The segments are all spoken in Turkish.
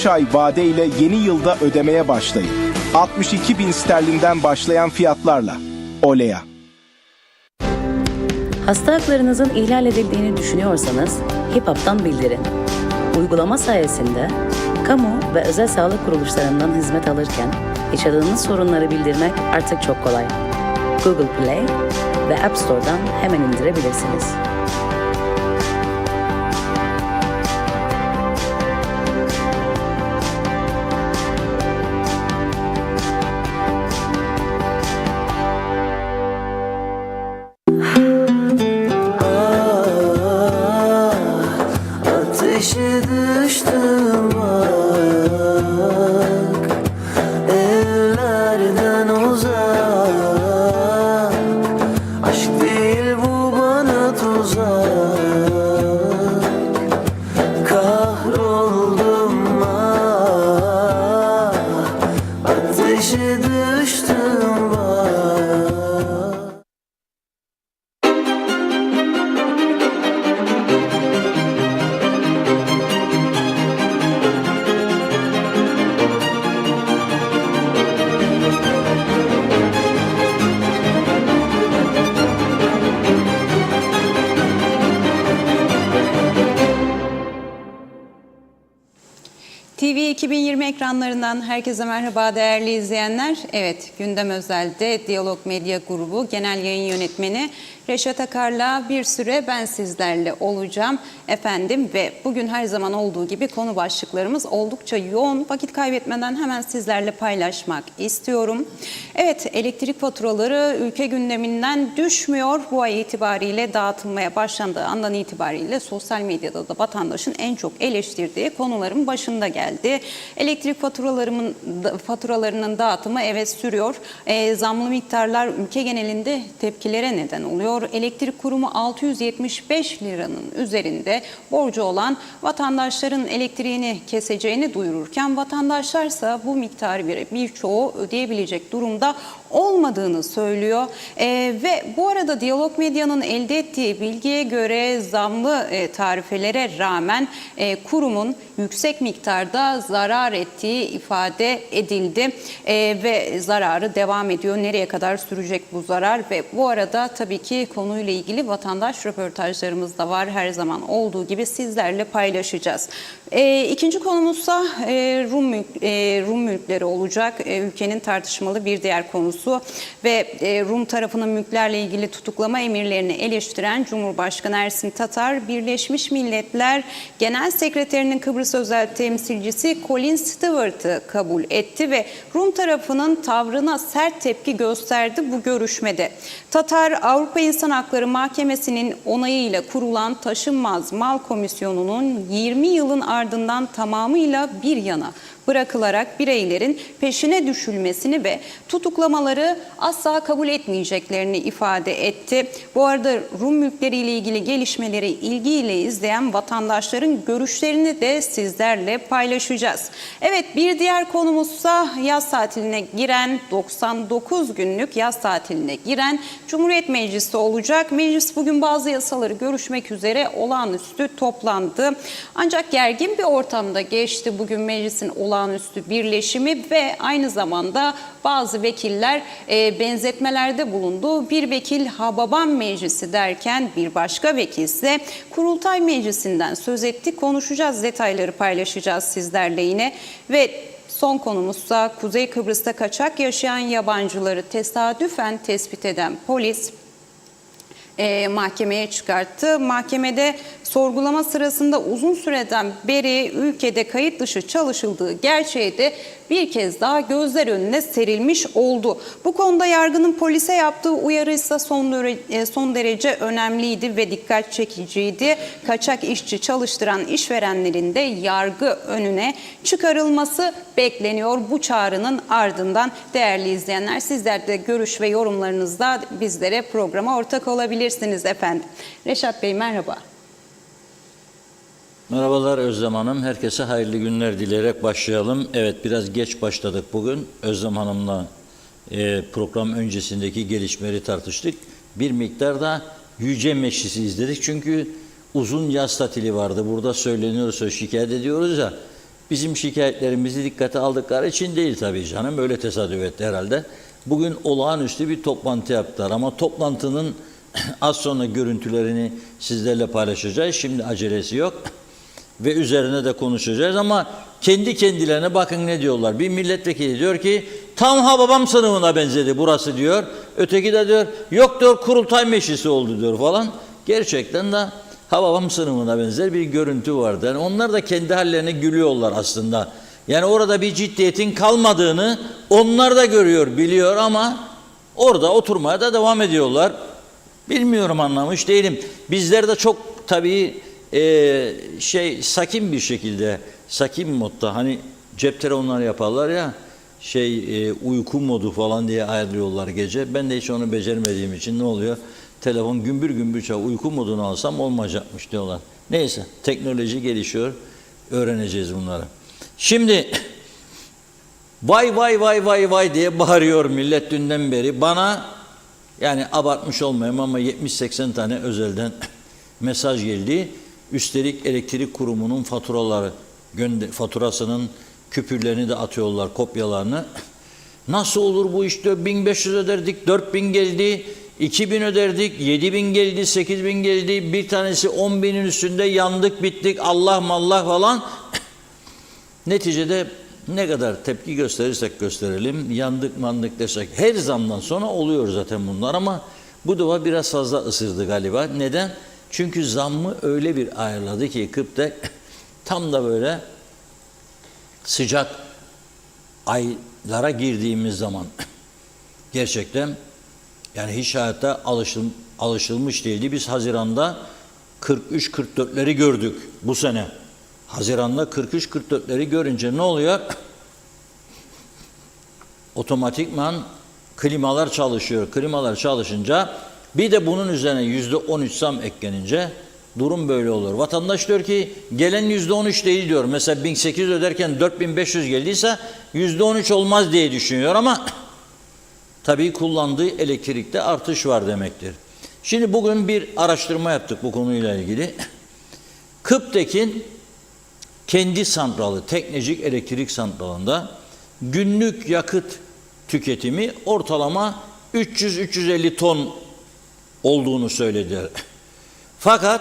5 ay vade ile yeni yılda ödemeye başlayın. 62.000 sterlinden başlayan fiyatlarla. Olea. Hasta haklarınızın ihlal edildiğini düşünüyorsanız HIPAP'tan bildirin. Uygulama sayesinde kamu ve özel sağlık kuruluşlarından hizmet alırken yaşadığınız sorunları bildirmek artık çok kolay. Google Play ve App Store'dan hemen indirebilirsiniz. Ateşe düştüm bak, ellerden uzak. Aşk değil bu bana tuzak. Kahroldum ah, ateşe düştüm bak. TV 2020 ekranlarından herkese merhaba değerli izleyenler. Evet, Gündem Özel'de Diyalog Medya Grubu Genel Yayın Yönetmeni Reşat Akar'la bir süre ben sizlerle olacağım efendim ve bugün her zaman olduğu gibi konu başlıklarımız oldukça yoğun. Vakit kaybetmeden hemen sizlerle paylaşmak istiyorum. Evet, elektrik faturaları ülke gündeminden düşmüyor. Bu ay itibariyle dağıtılmaya başlandığı andan itibariyle sosyal medyada da vatandaşın en çok eleştirdiği konuların başında geldi. Elektrik faturalarının dağıtımı evet sürüyor. Zamlı miktarlar ülke genelinde tepkilere neden oluyor. Elektrik kurumu 675 liranın üzerinde borcu olan vatandaşların elektriğini keseceğini duyururken vatandaşlarsa bu miktarı birçoğu ödeyebilecek durumda olmadığını söylüyor. Ve bu arada Diyalog Medya'nın elde ettiği bilgiye göre zamlı tarifelere rağmen kurumun yüksek miktarda zarar ettiği ifade edildi ve zararı devam ediyor. Nereye kadar sürecek bu zarar? Ve bu arada tabii ki konuyla ilgili vatandaş röportajlarımız da var. Her zaman olduğu gibi sizlerle paylaşacağız. İkinci konumuzsa Rum mülkleri olacak. Ülkenin tartışmalı bir diğer konusu ve Rum tarafının mülklerle ilgili tutuklama emirlerini eleştiren Cumhurbaşkanı Ersin Tatar, Birleşmiş Milletler Genel Sekreterinin Kıbrıs özel temsilcisi Colin Stewart'ı kabul etti ve Rum tarafının tavrına sert tepki gösterdi bu görüşmede. Tatar, Avrupa İnsan Hakları Mahkemesi'nin onayıyla kurulan Taşınmaz Mal Komisyonu'nun 20 yılın ardından tamamıyla bir yana bırakılarak bireylerin peşine düşülmesini ve tutuklamaları asla kabul etmeyeceklerini ifade etti. Bu arada Rum mülkleriyle ilgili gelişmeleri ilgiyle izleyen vatandaşların görüşlerini de sizlerle paylaşacağız. Evet, bir diğer konumuzsa yaz tatiline giren 99 günlük yaz tatiline giren Cumhuriyet Meclisi olacak. Meclis bugün bazı yasaları görüşmek üzere olağanüstü toplandı. Ancak gergin bir ortamda geçti bugün meclisin olağanüstü birleşimi ve aynı zamanda bazı vekiller benzetmelerde bulundu. Bir vekil Hababam Meclisi derken bir başka vekil ise Kurultay Meclisi'nden söz etti. Konuşacağız, detayları paylaşacağız sizlerle yine ve son konumuzsa Kuzey Kıbrıs'ta kaçak yaşayan yabancıları tesadüfen tespit eden polis mahkemeye çıkarttı. Mahkemede sorgulama sırasında uzun süreden beri ülkede kayıt dışı çalışıldığı gerçeği de bir kez daha gözler önüne serilmiş oldu. Bu konuda yargının polise yaptığı uyarı ise son derece önemliydi ve dikkat çekiciydi. Kaçak işçi çalıştıran işverenlerin de yargı önüne çıkarılması bekleniyor. Bu çağrının ardından değerli izleyenler, sizler de görüş ve yorumlarınızla bizlere programa ortak olabilirsiniz efendim. Reşat Bey merhaba. Merhabalar Özlem Hanım. Herkese hayırlı günler dileyerek başlayalım. Evet, biraz geç başladık bugün. Özlem Hanım'la program öncesindeki gelişmeleri tartıştık. Bir miktar da Yüce Meclisi izledik. Çünkü uzun yaz tatili vardı. Burada söyleniyorsa şikayet ediyoruz ya. bizim şikayetlerimizi dikkate aldıkları için değil tabii canım. Öyle tesadüf etti herhalde. Bugün olağanüstü bir toplantı yaptılar ama toplantının az sonra görüntülerini sizlerle paylaşacağız. Şimdi acelesi yok ve üzerine de konuşacağız ama kendi kendilerine bakın ne diyorlar. Bir milletvekili diyor ki tam Hababam sınıfına benzedi burası diyor. Öteki de diyor yok diyor kurultay meclisi oldu diyor falan. Gerçekten de Hababam sınıfına benzer bir görüntü vardı. Yani onlar da kendi hallerine gülüyorlar aslında. Yani orada bir ciddiyetin kalmadığını onlar da görüyor, biliyor ama orada oturmaya da devam ediyorlar. Bilmiyorum, anlamış değilim. Bizler de çok tabii sakin bir şekilde, sakin modda hani cep telefonları yaparlar ya uyku modu falan diye ayarlıyorlar gece. Ben de hiç onu beceremediğim için ne oluyor? Telefon gümbür gümbür çalıyor. Uyku modunu alsam olmayacakmış diyorlar. Neyse, teknoloji gelişiyor. Öğreneceğiz bunları. Şimdi vay vay vay vay vay diye bağırıyor millet dünden beri. Bana yani abartmış olmayayım ama 70-80 tane özelden mesaj geldi. Üstelik elektrik kurumunun faturasının küpürlerini de atıyorlar, kopyalarını. Nasıl olur bu iş diyor, 1500 öderdik, 4000 geldi, 2000 öderdik, 7000 geldi, 8000 geldi, bir tanesi 10.000'in üstünde yandık bittik, Allah mallah falan. Neticede ne kadar tepki gösterirsek gösterelim, yandık mandık desek her zamdan sonra oluyor zaten bunlar ama bu defa biraz fazla ısırdı galiba. Neden? Çünkü zammı öyle bir ayarladı ki Kıptek tam da böyle sıcak aylara girdiğimiz zaman gerçekten yani hiç hayatta alışılmış değildi. Biz Haziran'da 43-44'leri gördük bu sene. Haziran'da 43-44'leri görünce ne oluyor? Otomatikman klimalar çalışıyor. Klimalar çalışınca bir de bunun üzerine %13 zam eklenince durum böyle olur. Vatandaş diyor ki gelen %13 değil diyor. Mesela 1800 öderken 4500 geldiyse %13 olmaz diye düşünüyor ama tabii kullandığı elektrikte artış var demektir. Şimdi bugün bir araştırma yaptık bu konuyla ilgili. Kıptek'in kendi santralı, Teknecik Elektrik Santralı'nda günlük yakıt tüketimi ortalama 300-350 ton olduğunu söylediler. Fakat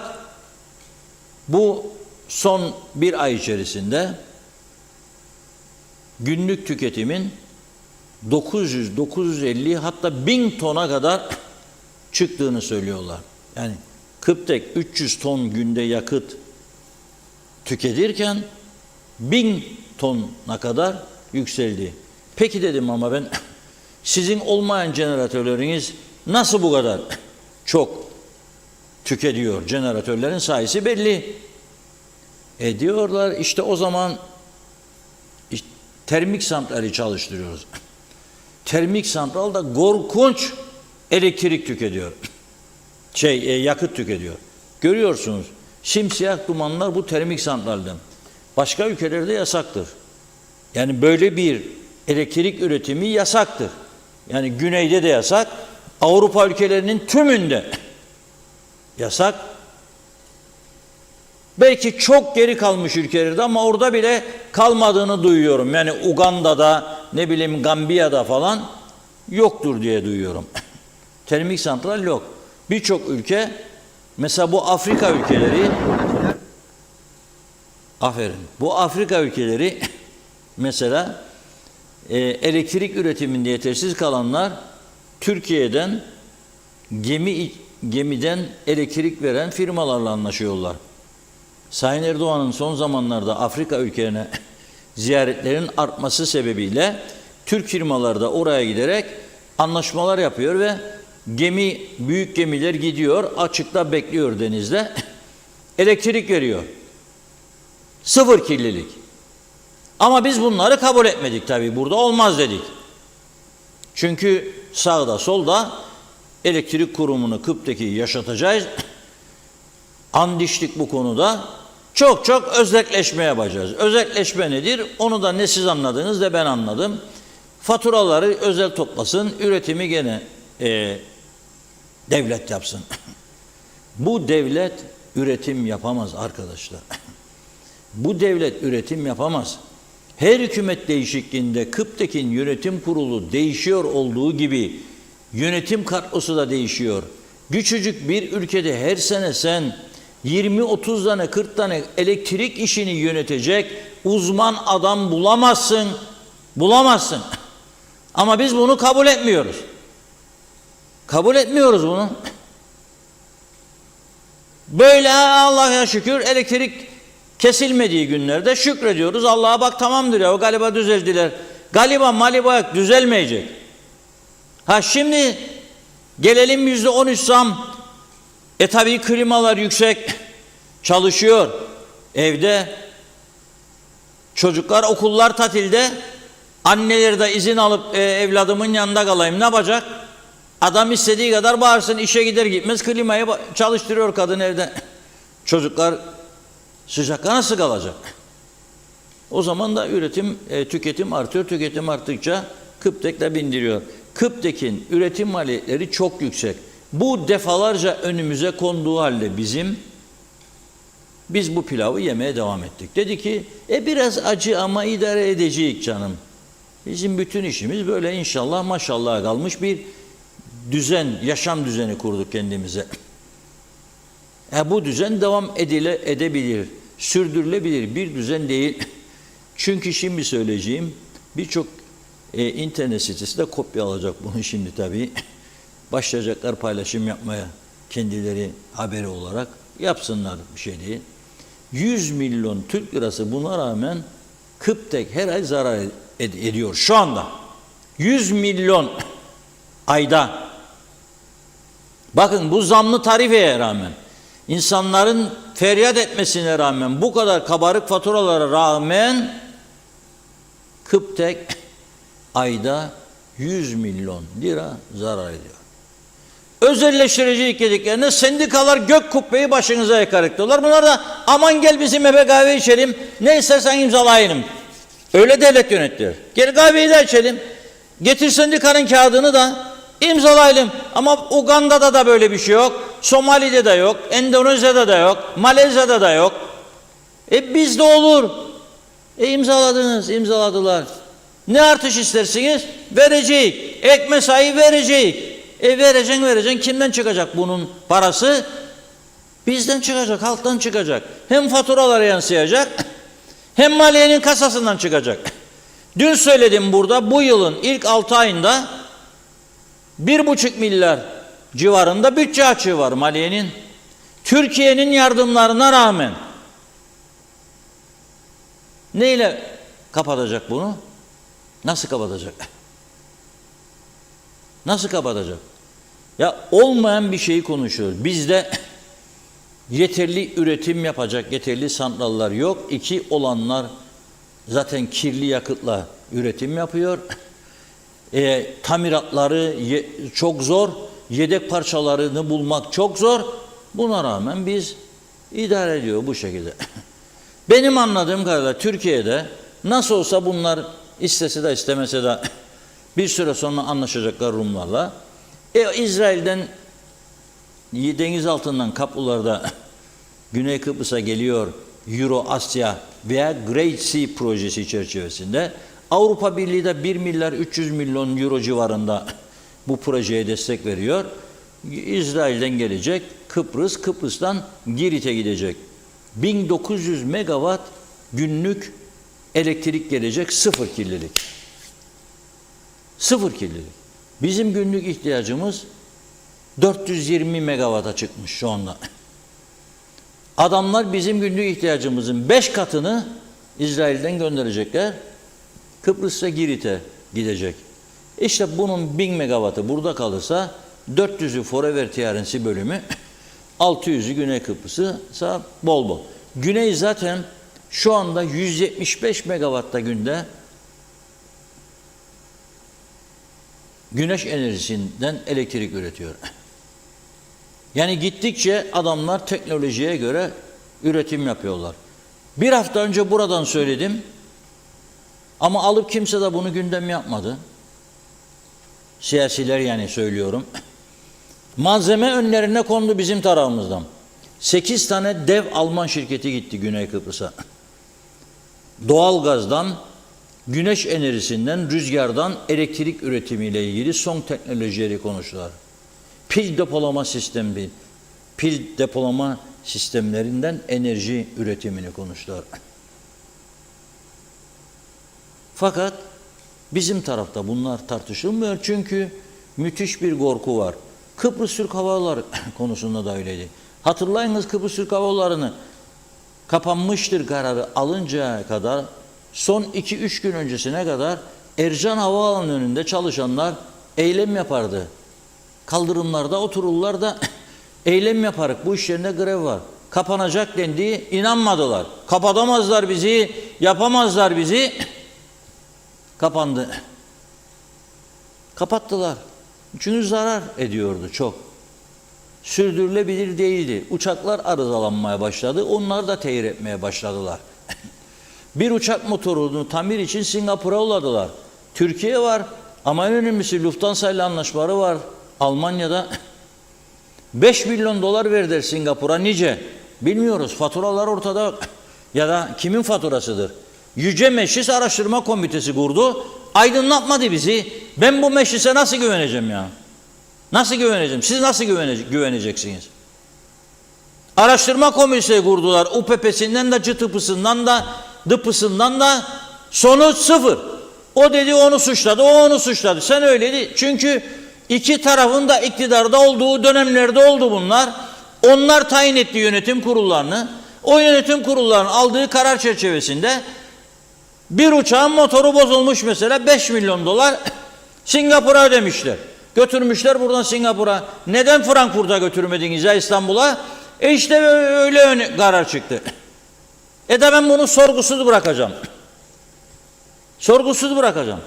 bu son bir ay içerisinde günlük tüketimin 900-950 hatta 1000 tona kadar çıktığını söylüyorlar. Yani Kıptek 300 ton günde yakıt tüketirken 1000 tona kadar yükseldi. Peki dedim ama ben sizin olmayan jeneratörleriniz nasıl bu kadar çok tüketiyor? Jeneratörlerin sayısı belli. Diyorlar işte o zaman termik santrali çalıştırıyoruz. Termik santral da korkunç elektrik tüketiyor. Yakıt tüketiyor. Görüyorsunuz. Simsiyah dumanlar bu termik santralden. Başka ülkelerde yasaktır. Yani böyle bir elektrik üretimi yasaktır. Yani güneyde de yasak, Avrupa ülkelerinin tümünde yasak. Belki çok geri kalmış ülkelerde ama orada bile kalmadığını duyuyorum. Yani Uganda'da, ne bileyim Gambiya'da falan yoktur diye duyuyorum. Termik santral yok. Birçok ülke, mesela bu Afrika ülkeleri, bu Afrika ülkeleri mesela elektrik üretiminde yetersiz kalanlar Türkiye'den gemiden elektrik veren firmalarla anlaşıyorlar. Sayın Erdoğan'ın son zamanlarda Afrika ülkelerine ziyaretlerin artması sebebiyle Türk firmaları da oraya giderek anlaşmalar yapıyor ve büyük gemiler gidiyor, açıkta bekliyor denizde, elektrik veriyor. Sıfır kirlilik. Ama biz bunları kabul etmedik tabii, burada olmaz dedik. Çünkü sağda solda elektrik kurumunu Kıptek'i yaşatacağız. Andiştik bu konuda. Çok çok özelleşmeye yapacağız. Özelleşme nedir? Onu da ne siz anladınız ne ben anladım. Faturaları özel toplasın, üretimi gene devlet yapsın. Bu devlet üretim yapamaz arkadaşlar. Bu devlet üretim yapamaz. Her hükümet değişikliğinde Kıptek'in yönetim kurulu değişiyor olduğu gibi yönetim kadrosu da değişiyor. Küçücük bir ülkede her sene sen 20-30 tane 40 tane elektrik işini yönetecek uzman adam bulamazsın. Bulamazsın. Ama biz bunu kabul etmiyoruz. Kabul etmiyoruz bunu. Böyle Allah'a şükür elektrik kesilmediği günlerde şükrediyoruz. Allah'a bak tamamdır ya, o galiba düzeldiler. Galiba maliba düzelmeyecek. Ha şimdi gelelim %13 zam. Tabii klimalar yüksek çalışıyor. Evde çocuklar, okullar tatilde. Anneleri de izin alıp evladımın yanında kalayım, ne yapacak? Adam istediği kadar bağırsın, işe gider gitmez klimayı çalıştırıyor kadın evde. Çocuklar sıcakta nasıl kalacak? O zaman da tüketim artıyor. Tüketim arttıkça Kıptek de bindiriyor. Kıptek'in üretim maliyetleri çok yüksek. Bu defalarca önümüze konduğu halde biz bu pilavı yemeye devam ettik. Dedi ki biraz acı ama idare edeceğiz canım. Bizim bütün işimiz böyle inşallah maşallah kalmış bir düzen, yaşam düzeni kurduk kendimize. Bu düzen devam edebilir, sürdürülebilir bir düzen değil. Çünkü şimdi söyleyeceğim birçok internet sitesi de kopya alacak bunu şimdi tabii. Başlayacaklar paylaşım yapmaya, kendileri haberi olarak yapsınlar, bir şey değil. 100 milyon Türk lirası buna rağmen Kıptek her ay zarar ediyor şu anda. 100 milyon ayda. Bakın bu zamlı tarifeye rağmen, insanların feryat etmesine rağmen, bu kadar kabarık faturalara rağmen Kıptek ayda 100 milyon lira zarar ediyor. Özelleştirici dediklerinde sendikalar gök kubbeyi başınıza yakarak diyorlar. Bunlar da aman gel bizim eve kahve içelim, ne istersen imzalayalım. Öyle devlet yönettiler. Gel kahveyi de içelim, getir sendikanın kağıdını da imzalayalım. Ama Uganda'da da böyle bir şey yok. Somali'de de yok. Endonezya'da da yok. Malezya'da da yok. Bizde olur. İmzaladınız, imzaladılar. Ne artış istersiniz? Vereceğiz. Ek mesai vereceğiz. Vereceksin. Kimden çıkacak bunun parası? Bizden çıkacak, halktan çıkacak. Hem faturalara yansıyacak, hem maliyenin kasasından çıkacak. Dün söyledim burada, bu yılın ilk 6 ayında 1,5 milyar civarında bütçe açığı var maliyenin. Türkiye'nin yardımlarına rağmen neyle kapatacak bunu? Nasıl kapatacak? Nasıl kapatacak? Ya olmayan bir şeyi konuşuyoruz. Bizde yeterli üretim yapacak yeterli santrallar yok. Olanlar zaten kirli yakıtla üretim yapıyor. Tamiratları çok zor. Yedek parçalarını bulmak çok zor. Buna rağmen biz idare ediyor bu şekilde. Benim anladığım kadarıyla Türkiye'de nasıl olsa bunlar istese de istemese de bir süre sonra anlaşacaklar Rumlarla. İsrail'den deniz altından kapılarda Güney Kıbrıs'a geliyor Euro Asya veya Great Sea projesi çerçevesinde. Avrupa Birliği de 1 milyar 300 milyon euro civarında bu projeye destek veriyor. İsrail'den gelecek Kıbrıs'tan Girit'e gidecek. 1900 megawatt günlük elektrik gelecek, sıfır kirlilik. Sıfır kirlilik. Bizim günlük ihtiyacımız 420 megawata çıkmış şu anda. Adamlar bizim günlük ihtiyacımızın 5 katını İsrail'den gönderecekler. Kıbrıs'a Girit'e gidecek. İşte bunun 1000 megawattı burada kalırsa 400'ü Forever TRNC bölümü, 600'ü Güney Kıbrıs'a bol bol. Güney zaten şu anda 175 megawatta günde güneş enerjisinden elektrik üretiyor. Yani gittikçe adamlar teknolojiye göre üretim yapıyorlar. Bir hafta önce buradan söyledim ama alıp kimse de bunu gündem yapmadı. Siyasiler yani söylüyorum. Malzeme önlerine kondu bizim tarafımızdan. 8 tane dev Alman şirketi gitti Güney Kıbrıs'a. doğalgazdan, güneş enerjisinden, rüzgardan elektrik üretimiyle ilgili son teknolojileri konuştular. Pil depolama sistemi, pil depolama sistemlerinden enerji üretimini konuştular. Fakat bizim tarafta bunlar tartışılmıyor çünkü müthiş bir korku var. Kıbrıs Türk Hava Yolları konusunda da öyleydi. Hatırlayınız, Kıbrıs Türk Hava Yolları'nı kapanmıştır kararı alıncaya kadar son 2-3 gün öncesine kadar Ercan Havaalanı'nın önünde çalışanlar eylem yapardı. Kaldırımlarda otururlar da eylem yaparık, bu iş yerinde grev var. Kapanacak dendiği inanmadılar. Kapatamazlar bizi, yapamazlar bizi. Kapandı. Kapattılar. Çünkü zarar ediyordu çok. Sürdürülebilir değildi. Uçaklar arızalanmaya başladı. Onlar da tehir etmeye başladılar. Bir uçak motorunu tamir için Singapur'a yolladılar. Türkiye var ama en önemlisi Lufthansa ile anlaşmaları var. Almanya'da 5 milyon dolar verdiler Singapur'a. Nice? Bilmiyoruz. Faturalar ortada. Ya da kimin faturasıdır? Yüce Meclis Araştırma Komitesi kurdu. Aydınlatmadı bizi. Ben bu meclise nasıl güveneceğim ya? Nasıl güveneceğim? Siz nasıl güveneceksiniz? Araştırma komitesi kurdular. UPP'sinden de CTP'sinden de DP'sinden de sonuç sıfır. O dedi onu suçladı, o onu suçladı. Sen öyle değil. Çünkü iki tarafın da iktidarda olduğu dönemlerde oldu bunlar. Onlar tayin etti yönetim kurullarını. O yönetim kurullarının aldığı karar çerçevesinde bir uçağın motoru bozulmuş mesela 5 milyon dolar Singapur'a ödemişler. Götürmüşler buradan Singapur'a. Neden Frankfurt'a götürmediniz ya İstanbul'a? İşte öyle karar çıktı. De ben bunu sorgusuz bırakacağım. Sorgusuz bırakacağım.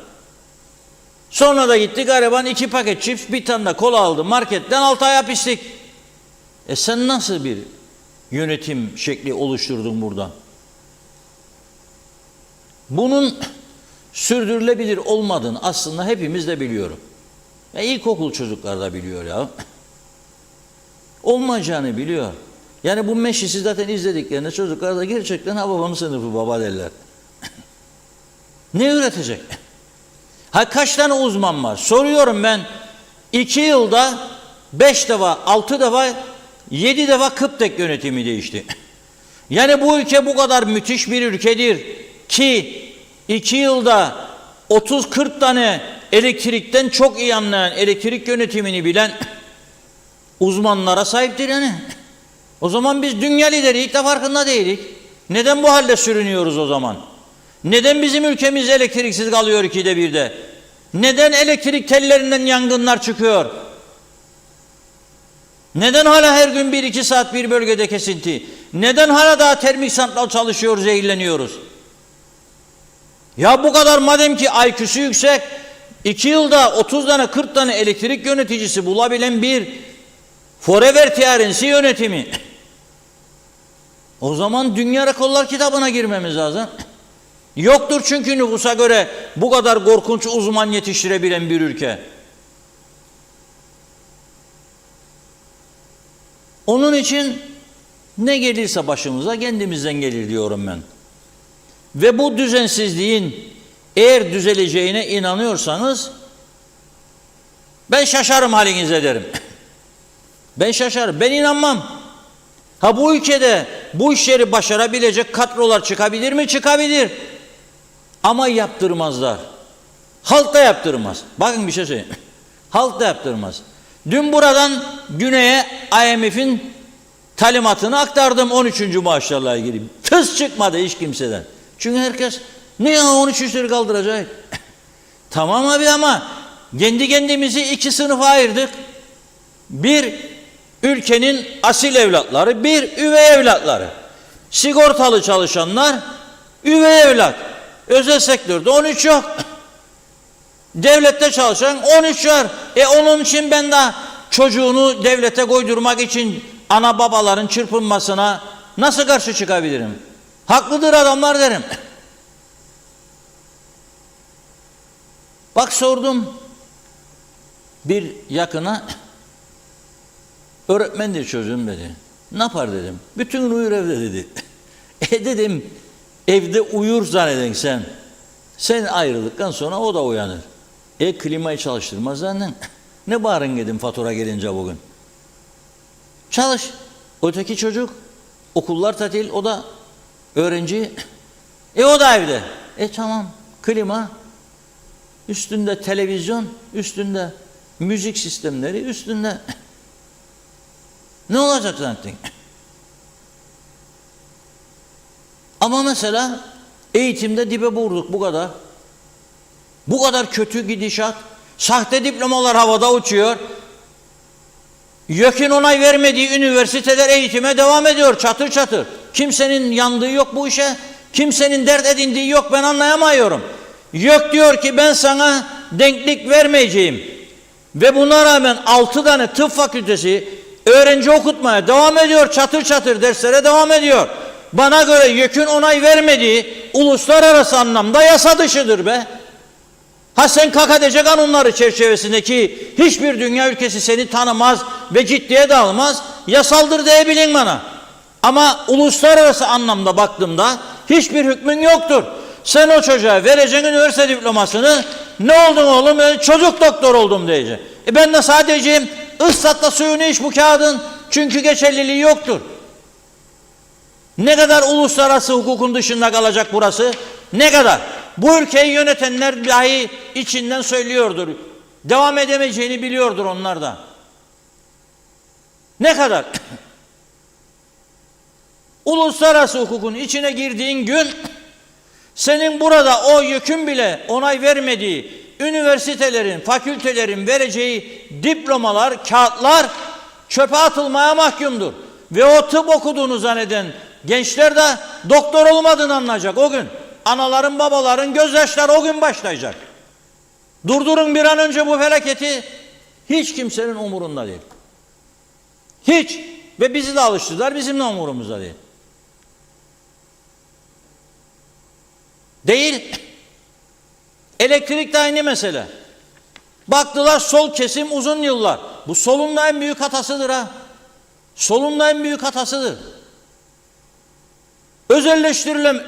Sonra da gitti gariban 2 paket cips, bir tane de kola aldı marketten, 6 ay hapislik. Sen nasıl bir yönetim şekli oluşturdun burada? Bunun sürdürülebilir olmadığını aslında hepimiz de biliyoruz. İlkokul çocuklar da biliyor ya. Olmayacağını biliyor. Yani bu meclisi zaten izlediklerinde çocuklar da gerçekten ha babamın sınıfı baba derler. Ne üretecek? Kaç tane uzman var? Soruyorum ben. 2 yılda 5 defa, 6 defa, 7 defa Kıptek yönetimi değişti. Yani bu ülke bu kadar müthiş bir ülkedir ki 2 yılda 30-40 tane elektrikten çok iyi anlayan, elektrik yönetimini bilen uzmanlara sahiptir yani. O zaman biz dünya lideriyiz de farkında değilik. Neden bu halde sürünüyoruz o zaman? Neden bizim ülkemiz elektriksiz kalıyor 2'de 1'de? Neden elektrik tellerinden yangınlar çıkıyor? Neden hala her gün 1-2 saat bir bölgede kesinti? Neden hala daha termik santral çalışıyor, zehirleniyoruz? Ya bu kadar madem ki IQ'su yüksek, 2 yılda 30 tane 40 tane elektrik yöneticisi bulabilen bir forever TRNC yönetimi. O zaman Dünya Rekorlar kitabına girmemiz lazım. Yoktur çünkü nüfusa göre bu kadar korkunç uzman yetiştirebilen bir ülke. Onun için ne gelirse başımıza kendimizden gelir diyorum ben. Ve bu düzensizliğin eğer düzeleceğine inanıyorsanız ben şaşarım halinize derim. Ben şaşarım. Ben inanmam. Bu ülkede bu işleri başarabilecek kadrolar çıkabilir mi? Çıkabilir. Ama yaptırmazlar. Halk da yaptırmaz. Bakın bir şey söyleyeyim. Halk da yaptırmaz. Dün buradan güneye IMF'in talimatını aktardım 13. maaşlarla ilgili. Tıs çıkmadı hiç kimseden. Çünkü herkes ne ya 13'leri kaldıracak? Tamam abi ama kendi kendimizi 2 sınıfa ayırdık. Bir ülkenin asil evlatları, bir üvey evlatları. Sigortalı çalışanlar, üvey evlat. Özel sektörde 13 yok. Devlette çalışan 13 var. Onun için ben de çocuğunu devlete koydurmak için ana babaların çırpınmasına nasıl karşı çıkabilirim? Haklıdır adamlar derim. Bak sordum bir yakına, öğretmendir çocuğum dedi. Ne yapar dedim. Bütün gün uyur evde dedi. Dedim Evde uyur zannedin sen. Sen ayrıldıktan sonra o da uyanır. Klimayı çalıştırmaz annen. Ne bağırın gidin fatura gelince bugün. Çalış. Öteki çocuk okullar tatil, o da öğrenci. O da evde. Tamam. Klima, üstünde televizyon, üstünde müzik sistemleri, üstünde ne olacak zaten? Ama mesela eğitimde dibe vurduk bu kadar. Bu kadar kötü gidişat. Sahte diplomalar havada uçuyor. YÖK'ün onay vermediği üniversiteler eğitime devam ediyor çatır çatır. Kimsenin yandığı yok bu işe. Kimsenin dert edindiği yok, ben anlayamıyorum. YÖK diyor ki ben sana denklik vermeyeceğim. Ve buna rağmen 6 tane tıp fakültesi öğrenci okutmaya devam ediyor. Çatır çatır derslere devam ediyor. Bana göre YÖK'ün onay vermediği uluslararası anlamda yasa dışıdır be. Ha sen KKTC kanunları çerçevesindeki hiçbir dünya ülkesi seni tanımaz ve ciddiye de almaz. Yasaldır diyebilin bana. Ama uluslararası anlamda baktığımda hiçbir hükmün yoktur. Sen o çocuğa vereceksin üniversite diplomasını, ne oldun oğlum? Çocuk doktor oldum diyeceksin. Ben de sadece ıslatla suyunu iç bu kağıdın, çünkü geçerliliği yoktur. Ne kadar uluslararası hukukun dışında kalacak burası? Ne kadar? Bu ülkeyi yönetenler dahi içinden söylüyordur. Devam edemeyeceğini biliyordur onlar da. Ne kadar? Uluslararası hukukun içine girdiğin gün senin burada o YÖK'ün bile onay vermediği üniversitelerin, fakültelerin vereceği diplomalar, kağıtlar çöpe atılmaya mahkumdur. Ve o tıp okuduğunu zanneden gençler de doktor olmadığını anlayacak o gün. Anaların, babaların gözyaşları o gün başlayacak. Durdurun bir an önce bu felaketi. Hiç kimsenin umurunda değil. Hiç. Ve bizi de alıştırdılar, bizim de umurumuzda değil. Değil. Elektrik de aynı mesele. Baktılar sol kesim uzun yıllar. Bu solun da en büyük hatasıdır ha. Solun da en büyük hatasıdır.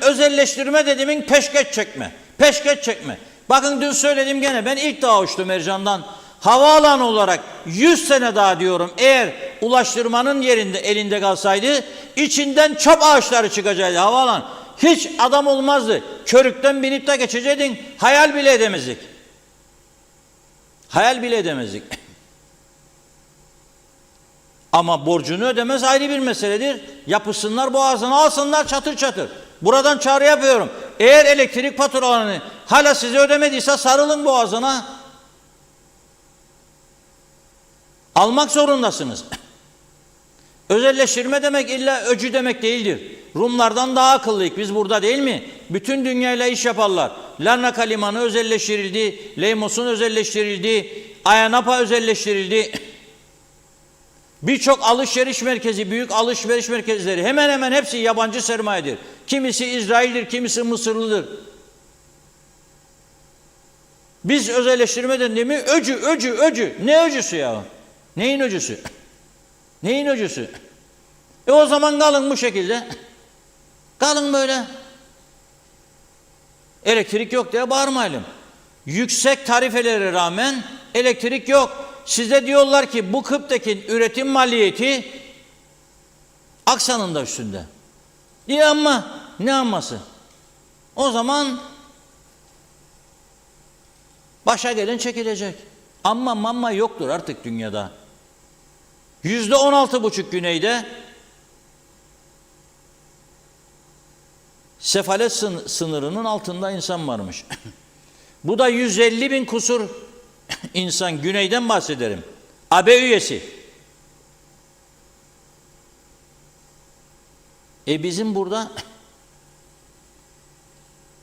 Özelleştirme dediğimin peşkeş çekme. Peşkeş çekme. Bakın dün söyledim gene, ben ilk daha uçtum Ercan'dan. Havaalanı olarak 100 sene daha diyorum, eğer ulaştırmanın yerinde elinde kalsaydı içinden çöp ağaçları çıkacaktı havaalanı. Hiç adam olmazdı. Körükten binip de geçeceydin. Hayal bile edemezdik. Hayal bile edemezdik. Ama borcunu ödemez ayrı bir meseledir. Yapışsınlar boğazına, alsınlar çatır çatır. Buradan çağrı yapıyorum. Eğer elektrik faturalarını hala size ödemediyse sarılın boğazına. Almak zorundasınız. Özelleştirme demek illa öcü demek değildir. Rumlardan daha akıllıyız biz burada, değil mi? Bütün dünyayla iş yaparlar. Larnaka Limanı özelleştirildi, Leymos'un özelleştirildi, Ayanapa özelleştirildi. Birçok alışveriş merkezi, büyük alışveriş merkezleri hemen hemen hepsi yabancı sermayedir. Kimisi İsrail'dir, kimisi Mısırlıdır. Biz özelleştirmeden değil mi? Öcü. Ne öcüsü ya? Neyin öcüsü? Neyin öcüsü? O zaman kalın bu şekilde. Kalın böyle. Elektrik yok diye bağırmayalım. Yüksek tarifelere rağmen elektrik yok. Size diyorlar ki bu Kıp'taki üretim maliyeti Aksa'nın da üstünde. İyi ama ne aması? O zaman başa gelen çekilecek. Amma mamma yoktur artık dünyada. %16,5 güneyde sefalet sınırının altında insan varmış. Bu da 150 bin kusur insan, güneyden bahsederim. AB üyesi. Bizim burada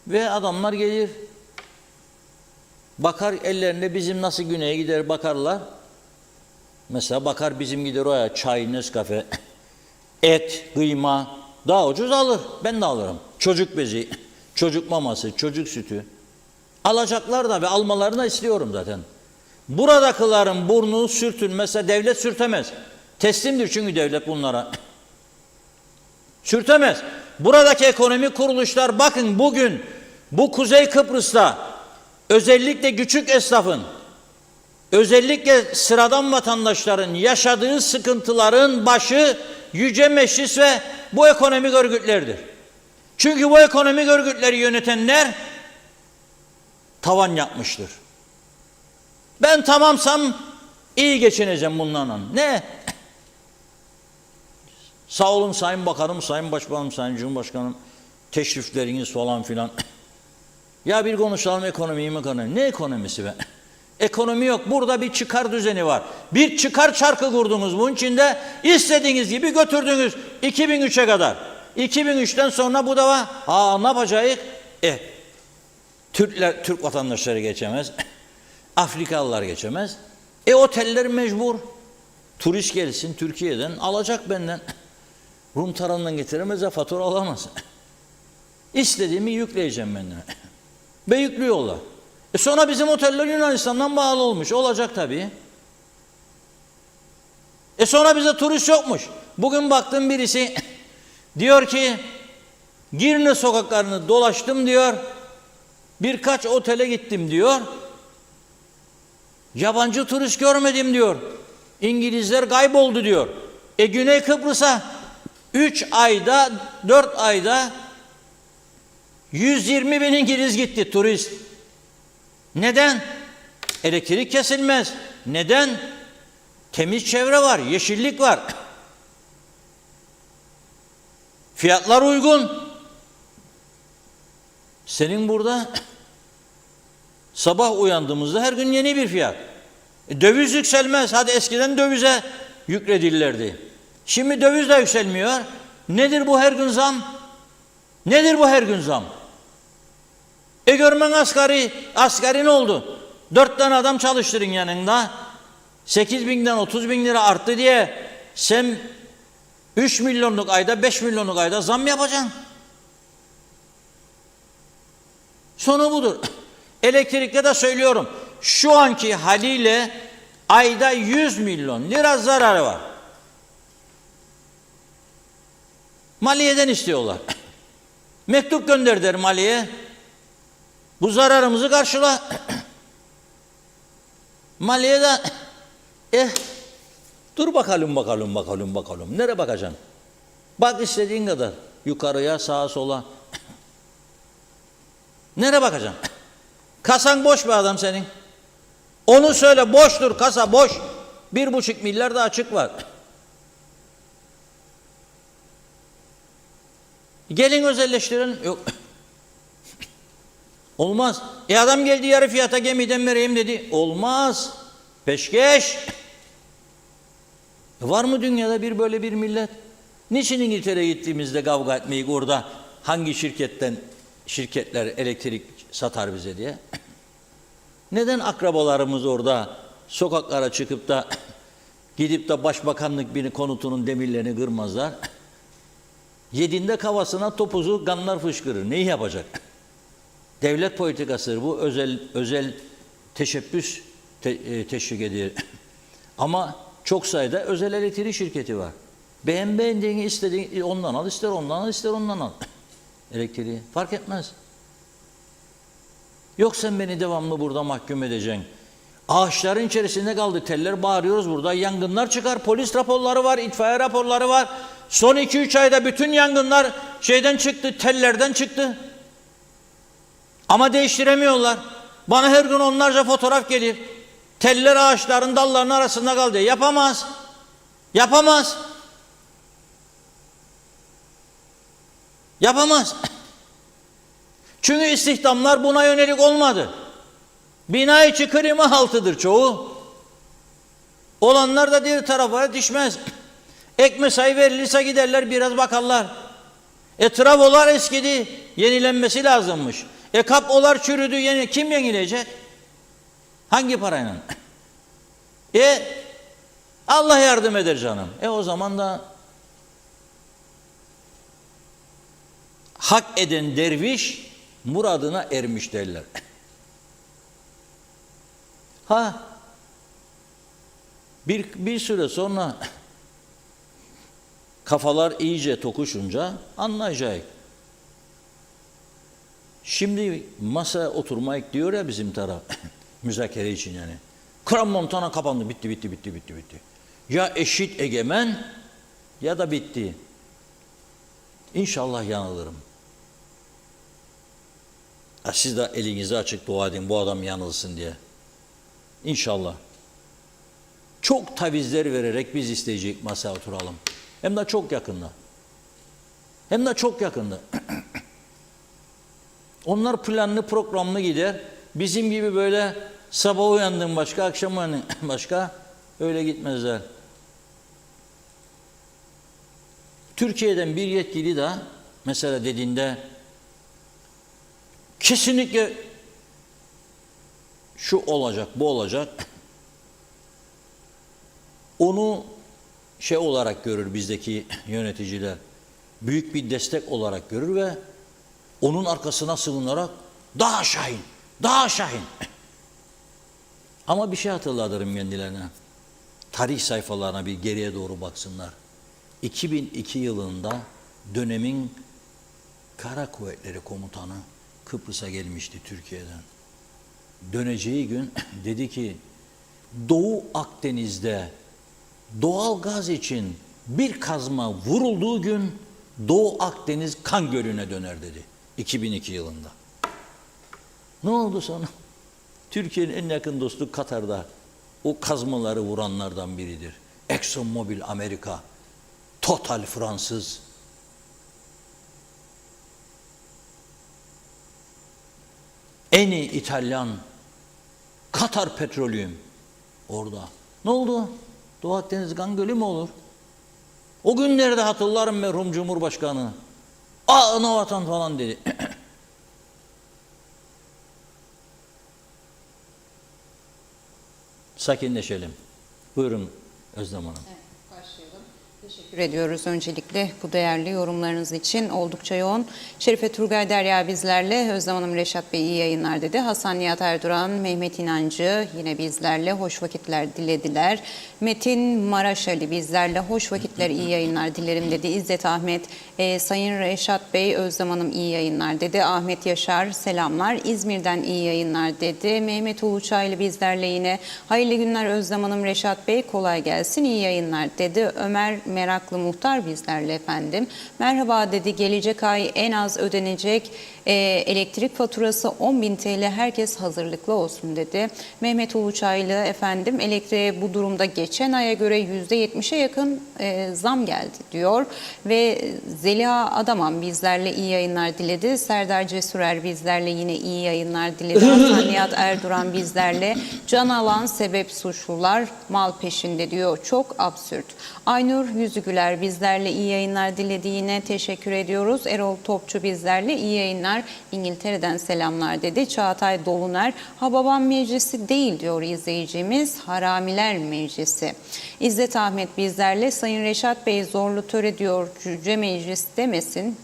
ve adamlar gelir, bakar ellerinde bizim nasıl güneye gider bakarlar. Mesela bakar bizim gider oraya çay, Nescafe, et, kıyma daha ucuz alır. Ben de alırım. Çocuk bezi, çocuk maması, çocuk sütü. Alacaklar da ve almalarını da istiyorum zaten. Buradakilerin burnu sürtülmezse devlet sürtemez. Teslimdir çünkü devlet bunlara. Sürtemez. buradaki ekonomik kuruluşlar bakın bugün bu Kuzey Kıbrıs'ta özellikle küçük esnafın, özellikle sıradan vatandaşların yaşadığı sıkıntıların başı Yüce Meclis ve bu ekonomik örgütlerdir. Çünkü bu ekonomik örgütleri yönetenler tavan yapmıştır. Ben tamamsam iyi geçineceğim bunlarla. Ne? Sağ olun Sayın Bakanım, Sayın Başbakanım, Sayın Cumhurbaşkanım, teşrifleriniz falan filan. Ya bir konuşalım ekonomiyi mi ekonomi? Ne ekonomisi be? Ekonomi yok. Burada bir çıkar düzeni var. Bir çıkar çarkı kurdunuz. Bunun içinde istediğiniz gibi götürdünüz 2003'e kadar. 2003'ten sonra bu da var. Ne yapacağız? Türk vatandaşları geçemez. Afrikalılar geçemez. Oteller mecbur. Turist gelsin Türkiye'den alacak benden. Rum tarafından getiremez de fatura alamaz. İstediğimi yükleyeceğim benden. Ve yüklüyorlar. Sonra bizim oteller Yunanistan'dan bağlı olmuş. Olacak tabii. Sonra bize turist yokmuş. Bugün baktım birisi diyor ki Girne sokaklarını dolaştım diyor. Birkaç otele gittim diyor. Yabancı turist görmedim diyor. İngilizler kayboldu diyor. Güney Kıbrıs'a 3 ayda 4 ayda 120 bin İngiliz gitti turist. Neden? Elektrik kesilmez. Neden? Temiz çevre var, yeşillik var. Fiyatlar uygun. Senin burada sabah uyandığımızda her gün yeni bir fiyat. Döviz yükselmez. Hadi eskiden dövize yükledilirdi. Şimdi döviz de yükselmiyor. Nedir bu her gün zam? Nedir bu her gün zam? Görmen asgari ne oldu? 4 tane adam çalıştırın yanında. 8 binden 30 bin lira arttı diye sen 3 milyonluk ayda 5 milyonluk ayda zam yapacaksın. Sonu budur. Elektrikte de söylüyorum. Şu anki haliyle ayda 100 milyon lira zararı var. Maliyeden istiyorlar. Mektup gönderdiler maliye. Bu zararımızı karşıla. Maliye de dur bakalım. Nereye bakacaksın? Bak istediğin kadar. Yukarıya, sağa, sola. Nereye bakacaksın? Kasan boş be adam senin. Onu söyle, boştur kasa, boş. 1,5 milyar da açık var. Gelin özelleştirin. Yok. Olmaz. Adam geldi yarı fiyata gemiden vereyim dedi. Olmaz. Peşkeş. Var mı dünyada böyle bir millet? Niçin İngiltere'ye gittiğimizde kavga etmeyi orada hangi şirketler elektrik satar bize diye? Neden akrabalarımız orada sokaklara çıkıp da gidip de başbakanlık bir konutunun demirlerini kırmazlar? Yediğinde kafasına topuzu kanlar fışkırır. Neyi yapacak? Devlet politikasıdır bu. Özel teşebbüs teşvik ediyor. Ama çok sayıda özel elektrik şirketi var. Beğendiğini istediğin ondan al, ister ondan al, ister ondan al. Elektriği fark etmez. Yok sen beni devamlı burada mahkum edeceksin. Ağaçların içerisinde kaldı. Teller bağırıyoruz burada. Yangınlar çıkar. Polis raporları var. İtfaiye raporları var. Son 2-3 ayda bütün yangınlar şeyden çıktı. Tellerden çıktı. Ama değiştiremiyorlar. Bana her gün onlarca fotoğraf gelir. Teller ağaçların dallarının arasında kaldı. Yapamaz. Yapamaz. Yapamaz. Çünkü istihdamlar buna yönelik olmadı. Bina içi klima altıdır çoğu. Olanlar da diğer tarafa düşmez. Ek mesai verilirse giderler biraz bakarlar. Trafolar eskidi. Yenilenmesi lazımmış. Kablolar çürüdü. Kim yenilecek? Hangi parayla? Allah yardım eder canım. O zaman da hak eden derviş muradına ermiş derler. Bir süre sonra Kafalar iyice tokuşunca anlayacak. Şimdi masaya oturmak diyor ya bizim taraf müzakere için yani. Kıran Montana kapandı, bitti. Ya eşit egemen ya da bitti. İnşallah yanılırım. Siz de elinizi açık dua edin bu adam yanılsın diye. İnşallah. Çok tavizler vererek biz isteyecek masaya oturalım. Hem de çok yakında. Onlar planlı programlı gider. Bizim gibi böyle sabah uyandın başka, akşam uyandın başka. Öyle gitmezler. Türkiye'den bir yetkili de mesela dediğinde kesinlikle şu olacak, bu olacak. Onu şey olarak görür bizdeki yöneticiler. Büyük bir destek olarak görür ve onun arkasına sığınarak daha şahin. Ama bir şey hatırlatırım kendilerine. Tarih sayfalarına bir geriye doğru baksınlar. 2002 yılında dönemin Kara Kuvvetleri Komutanı Kıbrıs'a gelmişti Türkiye'den. Döneceği gün dedi ki Doğu Akdeniz'de doğal gaz için bir kazma vurulduğu gün Doğu Akdeniz kan gölüne döner dedi. 2002 yılında. Ne oldu sonra? Türkiye'nin en yakın dostu Katar'da o kazmaları vuranlardan biridir. Exxon Mobil Amerika, Total Fransız. Eni İtalyan, Katar Petroleum orada. Ne oldu? Doğu Akdeniz kan gölü mü olur? O günlerde hatırlarım merhum Cumhurbaşkanı. Ana vatan falan dedi. Sakinleşelim. Buyurun Özlem Hanım. Teşekkür ediyoruz öncelikle bu değerli yorumlarınız için. Oldukça yoğun. Şerife Turgay Derya bizlerle, Özlem Hanım, Reşat Bey iyi yayınlar dedi. Hasan Nihat Erduran, Mehmet İnancı yine bizlerle hoş vakitler dilediler. Metin Maraşali bizlerle hoş vakitler, iyi yayınlar dilerim dedi. İzzet Ahmet, Sayın Reşat Bey, Özlem Hanım iyi yayınlar dedi. Ahmet Yaşar selamlar, İzmir'den iyi yayınlar dedi. Mehmet Uluçaylı bizlerle yine hayırlı günler Özlem Hanım, Reşat Bey kolay gelsin, iyi yayınlar dedi. Ömer Meraklı Muhtar bizlerle efendim. Merhaba dedi, gelecek ay en az ödenecek elektrik faturası 10.000 TL, herkes hazırlıklı olsun dedi. Mehmet Uluçaylı efendim, elektriğe bu durumda geçen aya göre %70'e yakın zam geldi diyor. Ve Zeliha Adaman bizlerle iyi yayınlar diledi. Serdar Cesurer bizlerle yine iyi yayınlar diledi. Hasan Nihat Erduran bizlerle can alan sebep suçlular mal peşinde diyor. Çok absürt. Aynur Yüzügüler bizlerle iyi yayınlar dilediğine teşekkür ediyoruz. Erol Topçu bizlerle iyi yayınlar, İngiltere'den selamlar dedi. Çağatay Doluner, Hababam Meclisi değil diyor izleyicimiz, Haramiler Meclisi. İzzet Ahmet bizlerle Sayın Reşat Bey zorlu töre diyor, cüce meclis demesin,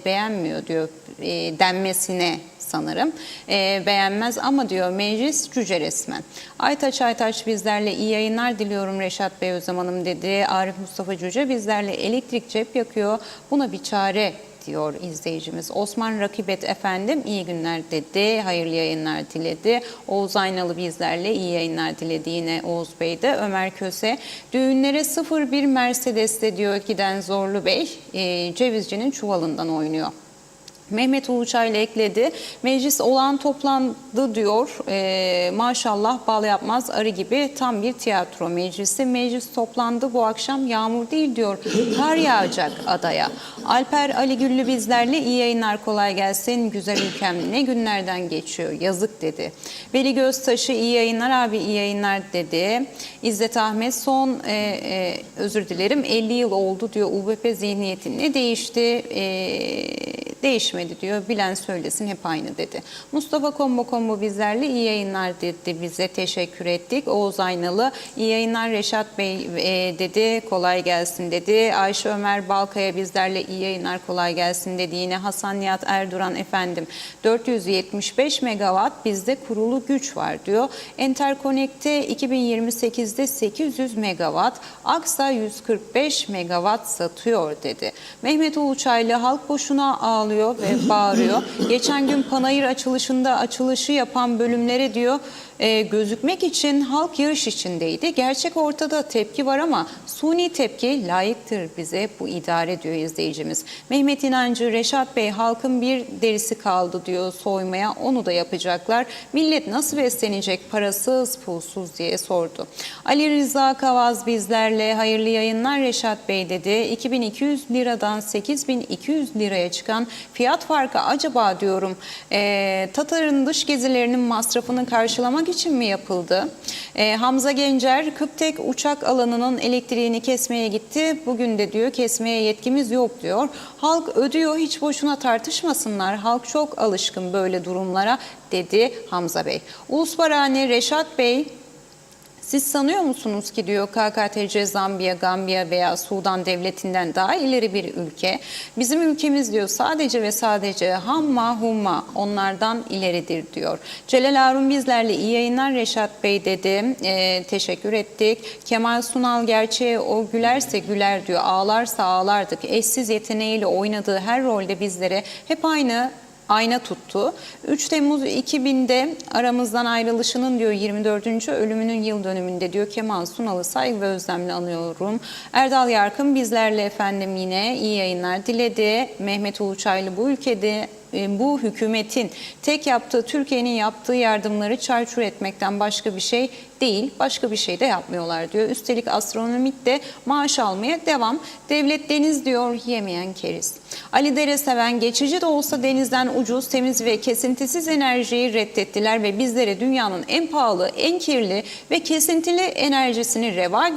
beğenmiyor diyor denmesine sanırım. Beğenmez ama diyor meclis cüce resmen. Aytaç bizlerle iyi yayınlar diliyorum Reşat Bey, Özlem Hanım dedi. Arif Mustafa Cüce bizlerle elektrik cep yakıyor, buna bir çare diyor izleyicimiz. Osman Rakibet efendim iyi günler dedi. Hayırlı yayınlar diledi. Oğuz Aynalı bizlerle iyi yayınlar diledi. Yine Oğuz Bey de. Ömer Köse düğünlere 01 Mercedes'te diyor giden Zorlu Bey Cevizci'nin çuvalından oynuyor. Mehmet Uluçay ile ekledi. Meclis olağan toplandı diyor. Maşallah bal yapmaz arı gibi tam bir tiyatro meclisi. Meclis toplandı bu akşam, yağmur değil diyor. Kar yağacak adaya. Alper Ali Güllü bizlerle iyi yayınlar, kolay gelsin. Güzel ülkem ne günlerden geçiyor yazık dedi. Veli Göztaşı iyi yayınlar abi, iyi yayınlar dedi. İzzet Ahmet son özür dilerim 50 yıl oldu diyor. UBP zihniyeti ne değişti? Değişmedi diyor. Bilen söylesin hep aynı dedi. Mustafa Kombo bizlerle iyi yayınlar dedi. Bize teşekkür ettik. Oğuz Aynalı iyi yayınlar Reşat Bey dedi. Kolay gelsin dedi. Ayşe Ömer Balkaya bizlerle iyi yayınlar kolay gelsin dedi. Yine Hasan Nihat Erduran efendim 475 megawatt bizde kurulu güç var diyor. Enterconnect'te 2028'de 800 megawatt, Aksa 145 megawatt satıyor dedi. Mehmet Uluçaylı halk boşuna ağlıyor ve bağırıyor. Geçen gün panayır açılışında açılışı yapan bölümlere diyor gözükmek için halk yarış içindeydi. Gerçek ortada, tepki var ama suni tepki layıktır bize bu idare diyor izleyicimiz. Mehmet İnancı, Reşat Bey halkın bir derisi kaldı diyor soymaya, onu da yapacaklar. Millet nasıl beslenecek parasız pulsuz diye sordu. Ali Rıza Kavaz bizlerle hayırlı yayınlar Reşat Bey dedi. 2200 liradan 8200 liraya çıkan fiyat farkı acaba diyorum Tatar'ın dış gezilerinin masrafını karşılamak için mi yapıldı? Hamza Gencer, Kıptek uçak alanının elektriğini kesmeye gitti. Bugün de diyor kesmeye yetkimiz yok diyor. Halk ödüyor, hiç boşuna tartışmasınlar. Halk çok alışkın böyle durumlara dedi Hamza Bey. Uluslararası Reşat Bey, siz sanıyor musunuz ki diyor KKTC Zambiya, Gambiya veya Sudan devletinden daha ileri bir ülke. Bizim ülkemiz diyor sadece ve sadece hamma humma onlardan ileridir diyor. Celal Harun bizlerle iyi yayınlar Reşat Bey dedi. Teşekkür ettik. Kemal Sunal gerçeğe o gülerse güler diyor. Ağlarsa ağlardık. Eşsiz yeteneğiyle oynadığı her rolde bizlere hep ayna tuttu. 3 Temmuz 2000'de aramızdan ayrılışının diyor 24. ölümünün yıl dönümünde diyor Kemal Sunal'ı saygı ve özlemle anıyorum. Erdal Yarkın bizlerle efendim yine iyi yayınlar diledi. Mehmet Uluçaylı bu ülkede bu hükümetin tek yaptığı Türkiye'nin yaptığı yardımları çarçur etmekten başka bir şey değil. Başka bir şey de yapmıyorlar diyor. Üstelik astronomik de maaş almaya devam. Devlet deniz diyor yemeyen keriz. Ali Dereseven geçici de olsa denizden ucuz, temiz ve kesintisiz enerjiyi reddettiler ve bizlere dünyanın en pahalı, en kirli ve kesintili enerjisini reva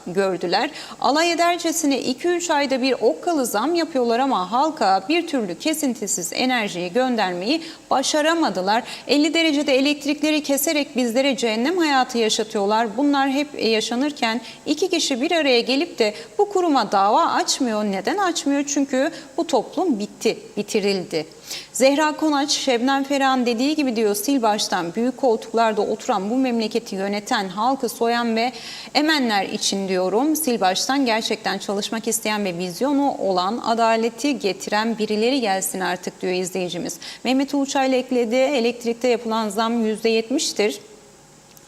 gördüler. Alay edercesine 2-3 ayda bir okkalı zam yapıyorlar ama halka bir türlü kesintisiz enerjiyi göndermeyi başaramadılar. 50 derecede elektrikleri keserek bizlere cehennem hayatı yaşatıyorlar. Bunlar hep yaşanırken iki kişi bir araya gelip de bu kuruma dava açmıyor. Neden açmıyor? Çünkü bu toplum bitirildi. Zehra Konaç, Şebnem Ferah'ın dediği gibi diyor sil baştan büyük koltuklarda oturan bu memleketi yöneten, halkı soyan ve emenler için diyorum sil baştan gerçekten çalışmak isteyen ve vizyonu olan, adaleti getiren birileri gelsin artık diyor izleyicimiz. Mehmet Uluçaylı ekledi, elektrikte yapılan zam %70'tir.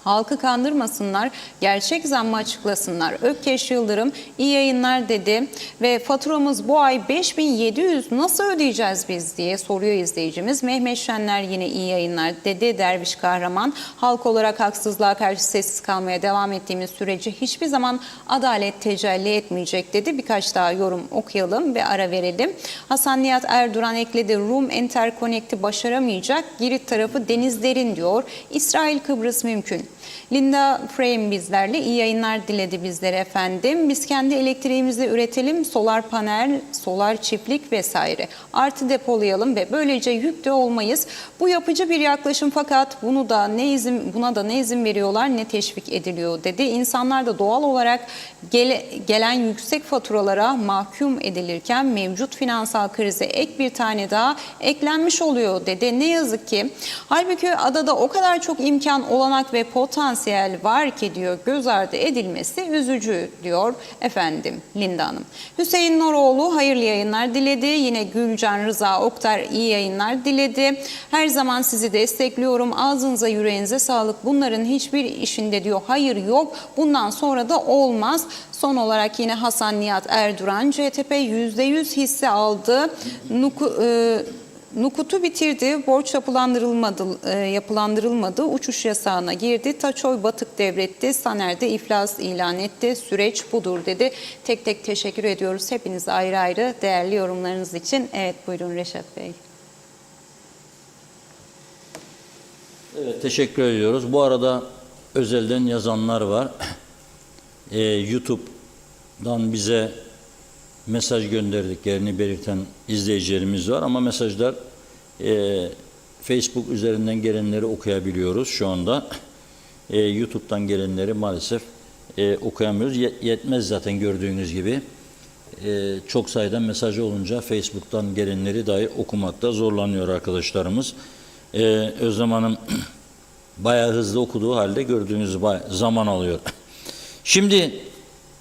Halkı kandırmasınlar, gerçek zammı açıklasınlar. Ökkeş Yıldırım iyi yayınlar dedi ve faturamız bu ay 5700 nasıl ödeyeceğiz biz diye soruyor izleyicimiz. Mehmet Şenler yine iyi yayınlar dedi. Derviş Kahraman, halk olarak haksızlığa karşı sessiz kalmaya devam ettiğimiz sürece hiçbir zaman adalet tecelli etmeyecek dedi. Birkaç daha yorum okuyalım ve ara verelim. Hasan Nihat Erduran ekledi. Rum Enterconnect'i başaramayacak. Girit tarafı deniz derin diyor. İsrail Kıbrıs mümkün. Linda Frame bizlerle iyi yayınlar diledi bizlere efendim. Biz kendi elektriğimizi üretelim, solar panel, solar çiftlik vesaire. Artı depolayalım ve böylece yük de olmayız. Bu yapıcı bir yaklaşım fakat buna da ne izin veriyorlar ne teşvik ediliyor dedi. İnsanlar da doğal olarak gelen yüksek faturalara mahkum edilirken mevcut finansal krize ek bir tane daha eklenmiş oluyor dedi. Ne yazık ki. Halbuki adada o kadar çok imkan, olanak ve potansiyel var ki diyor göz ardı edilmesi üzücü diyor efendim Linda Hanım. Hüseyin Noroğlu hayırlı yayınlar diledi. Yine Gülcan Rıza Oktar iyi yayınlar diledi. Her zaman sizi destekliyorum. Ağzınıza yüreğinize sağlık. Bunların hiçbir işinde diyor hayır yok. Bundan sonra da olmaz. Son olarak yine Hasan Nihat Erduran CTP %100 hisse aldı. Nukut'u bitirdi, borç yapılandırılmadı, uçuş yasağına girdi, Taçoy batık devretti, Saner'de iflas ilan etti, süreç budur dedi. Tek tek teşekkür ediyoruz hepinize ayrı ayrı değerli yorumlarınız için. Evet buyurun Reşat Bey. Evet teşekkür ediyoruz. Bu arada özelden yazanlar var. YouTube'dan bize mesaj gönderdiklerini belirten izleyicilerimiz var ama mesajlar Facebook üzerinden gelenleri okuyabiliyoruz şu anda. YouTube'dan gelenleri maalesef okuyamıyoruz. Yetmez zaten gördüğünüz gibi. Çok sayıda mesaj olunca Facebook'tan gelenleri dahi okumakta zorlanıyor arkadaşlarımız. Özlem Hanım bayağı hızlı okuduğu halde gördüğünüz zaman alıyor. Şimdi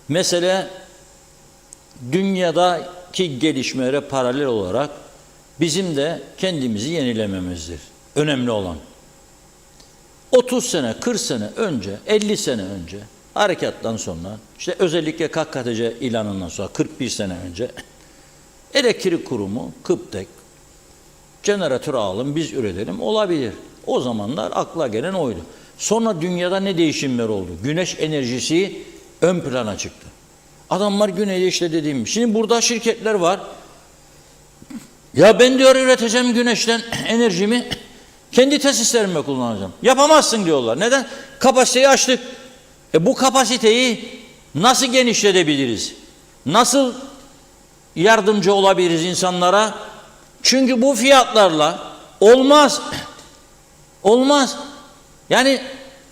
mesele dünyadaki gelişmelere paralel olarak bizim de kendimizi yenilememizdir. Önemli olan. 30 sene, 40 sene önce, 50 sene önce harekattan sonra, işte özellikle KKTC ilanından sonra 41 sene önce elektrik kurumu, KıPTEK, jeneratör alalım, biz üretelim olabilir. O zamanlar akla gelen oydu. Sonra dünyada ne değişimler oldu? Güneş enerjisi ön plana çıktı. Adamlar güneyde işte dediğim. Şimdi burada şirketler var. Ya ben diyor üreteceğim güneşten enerjimi kendi tesislerimle kullanacağım. Yapamazsın diyorlar. Neden? Kapasiteyi açtık. Bu kapasiteyi nasıl genişletebiliriz? Nasıl yardımcı olabiliriz insanlara? Çünkü bu fiyatlarla olmaz. Olmaz. Yani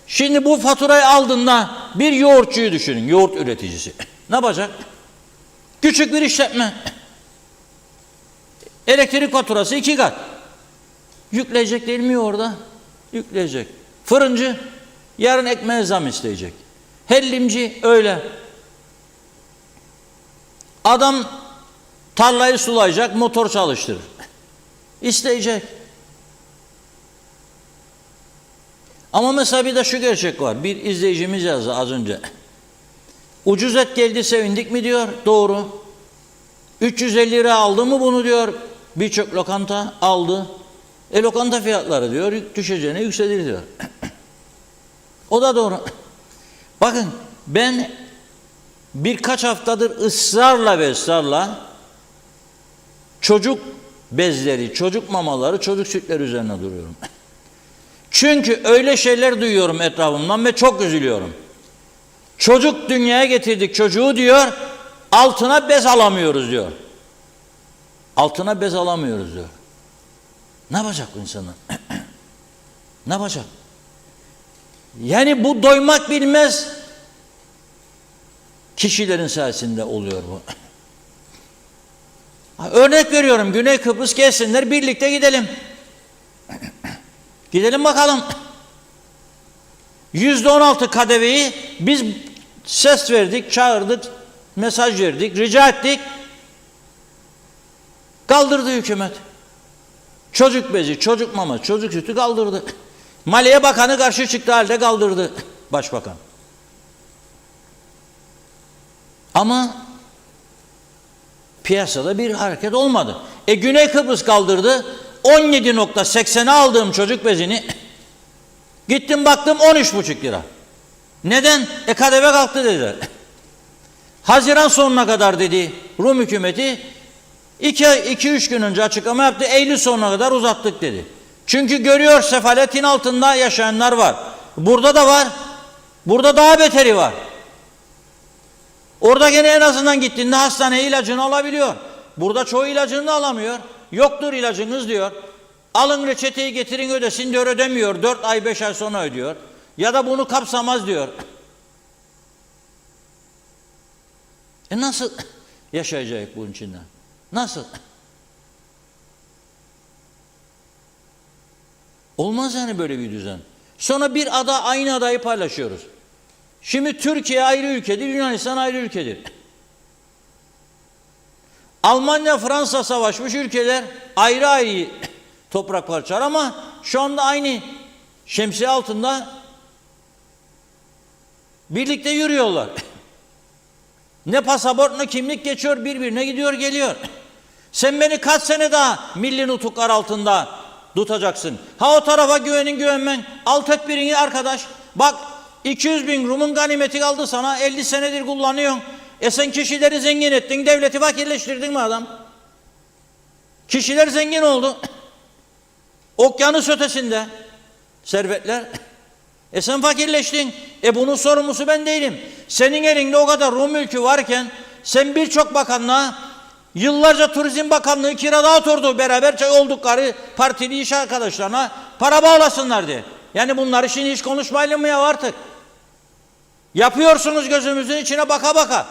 şimdi bu faturayı aldığında bir yoğurtçuyu düşünün. Yoğurt üreticisi. Ne yapacak? Küçük bir işletme. Elektrik faturası 2 kat. Yükleyecek değil mi orada? Yükleyecek. Fırıncı yarın ekmeğe zam isteyecek. Hellimci öyle. Adam tarlayı sulayacak, motor çalıştırır. İsteyecek. Ama mesela bir de şu gerçek var. Bir izleyicimiz yazdı az önce. Ucuz et geldi sevindik mi diyor. Doğru. 350 lira aldı mı bunu diyor. Birçok lokanta aldı. Lokanta fiyatları diyor düşeceğine yükselir diyor. O da doğru. Bakın ben birkaç haftadır ısrarla çocuk bezleri, çocuk mamaları, çocuk sütleri üzerine duruyorum. Çünkü öyle şeyler duyuyorum etrafımdan ve çok üzülüyorum. Çocuk dünyaya getirdik çocuğu diyor, altına bez alamıyoruz diyor. Altına bez alamıyoruz diyor. Ne yapacak bu insanlar? Ne yapacak? Yani bu doymak bilmez kişilerin sayesinde oluyor bu. Örnek veriyorum, Güney Kıbrıs gelsinler, birlikte gidelim. Gidelim bakalım. %16 KDV'yi biz ses verdik, çağırdık, mesaj verdik, rica ettik. Kaldırdı hükümet. Çocuk bezi, çocuk mama, çocuk sütü kaldırdı. Maliye Bakanı karşı çıktı halde kaldırdı Başbakan. Ama piyasada bir hareket olmadı. Güney Kıbrıs kaldırdı. 17.80'e aldığım çocuk bezini gittim baktım 13,5 lira. Neden? KDV kalktı dediler. Haziran sonuna kadar dedi Rum hükümeti. 2-3 gün önce açıklama yaptı. Eylül sonuna kadar uzattık dedi. Çünkü görüyor sefaletin altında yaşayanlar var. Burada da var. Burada daha beteri var. Orada gene en azından gittiğinde hastaneye ilacını alabiliyor. Burada çoğu ilacını da alamıyor. Yoktur ilacınız diyor. Alın reçeteyi getirin ödesin diyor, ödemiyor. 4 ay 5 ay sonra ödüyor. Ya da bunu kapsamaz diyor. Nasıl yaşayacak bunun içinde? Nasıl? Olmaz yani böyle bir düzen. Sonra bir aynı adayı paylaşıyoruz. Şimdi Türkiye ayrı ülkedir, Yunanistan ayrı ülkedir. Almanya, Fransa savaşmış ülkeler ayrı ayrı toprak parçalar ama şu anda aynı şemsiye altında birlikte yürüyorlar. Ne pasaport ne kimlik geçiyor, birbirine gidiyor geliyor. Sen beni kaç sene daha milli nutuklar altında tutacaksın? Ha o tarafa güvenmen, alt et birini arkadaş. Bak 200 bin Rum'un ganimeti kaldı sana, 50 senedir kullanıyorsun. Sen kişileri zengin ettin, devleti fakirleştirdin mi adam? Kişiler zengin oldu. Okyanus ötesinde servetler. Sen fakirleştin. Bunun sorumlusu ben değilim. Senin elinde o kadar Rum mülkü varken sen birçok bakanlığa Yıllarca Turizm Bakanlığı kirada oturdu. Beraber oldukları partili iş arkadaşlarına para bağlasınlar diye. Yani bunları şimdi hiç konuşmayalım mı ya artık? Yapıyorsunuz gözümüzün içine baka baka.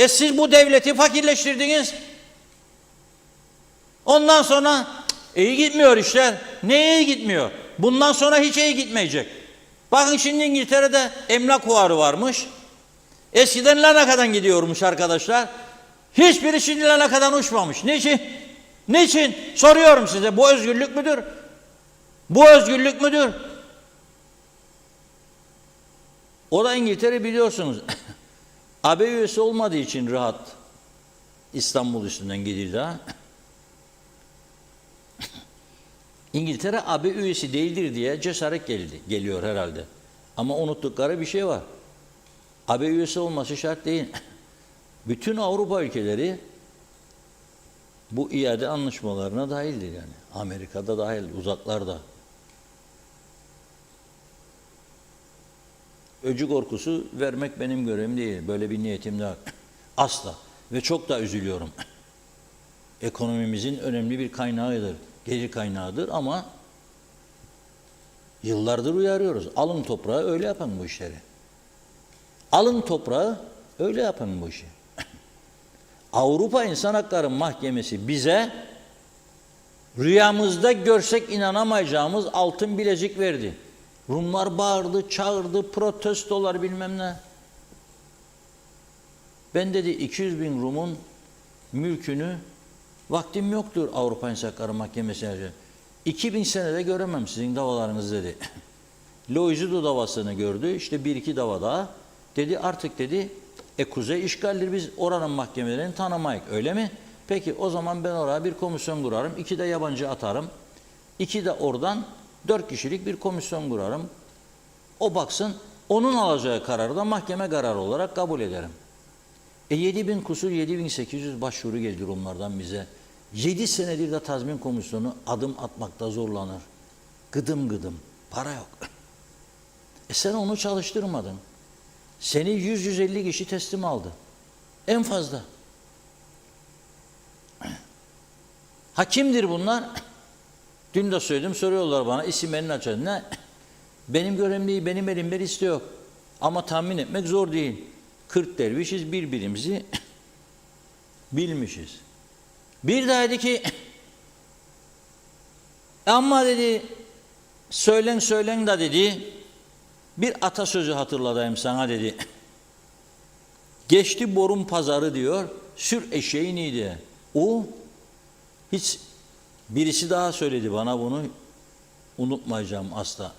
Siz bu devleti fakirleştirdiniz. Ondan sonra iyi gitmiyor işler. Ne iyi gitmiyor? Bundan sonra hiç iyi gitmeyecek. Bakın şimdi İngiltere'de emlak fuarı varmış. Eskiden Lanaka'dan gidiyormuş arkadaşlar. Hiçbiri şimdi Lanaka'dan uçmamış. Niçin? Niçin? Soruyorum size. Bu özgürlük müdür? Bu özgürlük müdür? O da İngiltere biliyorsunuz. AB üyesi olmadığı için rahat İstanbul üstünden gidiyor daha. İngiltere AB üyesi değildir diye cesaret geliyor herhalde. Ama unuttukları bir şey var. AB üyesi olması şart değil. Bütün Avrupa ülkeleri bu iade anlaşmalarına dahildir yani. Amerika'da dahil, uzaklarda. Öcü korkusu vermek benim görevim değil. Böyle bir niyetim de yok. Asla. Ve çok da üzülüyorum. Ekonomimizin önemli bir kaynağıdır. Gelir kaynağıdır ama yıllardır uyarıyoruz. Alın toprağı öyle yapın bu işleri. Alın toprağı öyle yapın bu işi. Avrupa İnsan Hakları Mahkemesi bize rüyamızda görsek inanamayacağımız altın bilezik verdi. Rumlar bağırdı, çağırdı, protestolar bilmem ne. Ben dedi 200 bin Rum'un mülkünü vaktim yoktur Avrupa İnsan Hakları Mahkemesi'ne. 2000 senede göremem sizin davalarınız dedi. Loizido davasını gördü. İşte bir iki dava daha. Dedi artık dedi kuzey işgaldir, biz oranın mahkemelerini tanımayık. Öyle mi? Peki o zaman ben oraya bir komisyon kurarım. 2 de yabancı atarım. 2 de oradan 4 kişilik bir komisyon kurarım. O baksın, onun alacağı kararı da mahkeme kararı olarak kabul ederim. 7000 kusur 7800 başvuru geldi Rumlardan bize. 7 senedir de tazmin komisyonu adım atmakta zorlanır. Gıdım gıdım. Para yok. Sen onu çalıştırmadın. Seni 100-150 kişi teslim aldı. En fazla. Ha kimdir bunlar? Dün de söyledim, soruyorlar bana isimlerini açar. Ne? Benim görevim değil, benim elimde liste yok. Ama tahmin etmek zor değil. 40 dervişiz, birbirimizi bilmişiz. Bir daha dedi ki ama dedi söylen da dedi bir atasözü hatırlatayım sana dedi. Geçti borun pazarı diyor, sür eşeğin iyiydi. O hiç birisi daha söyledi bana bunu, unutmayacağım asla.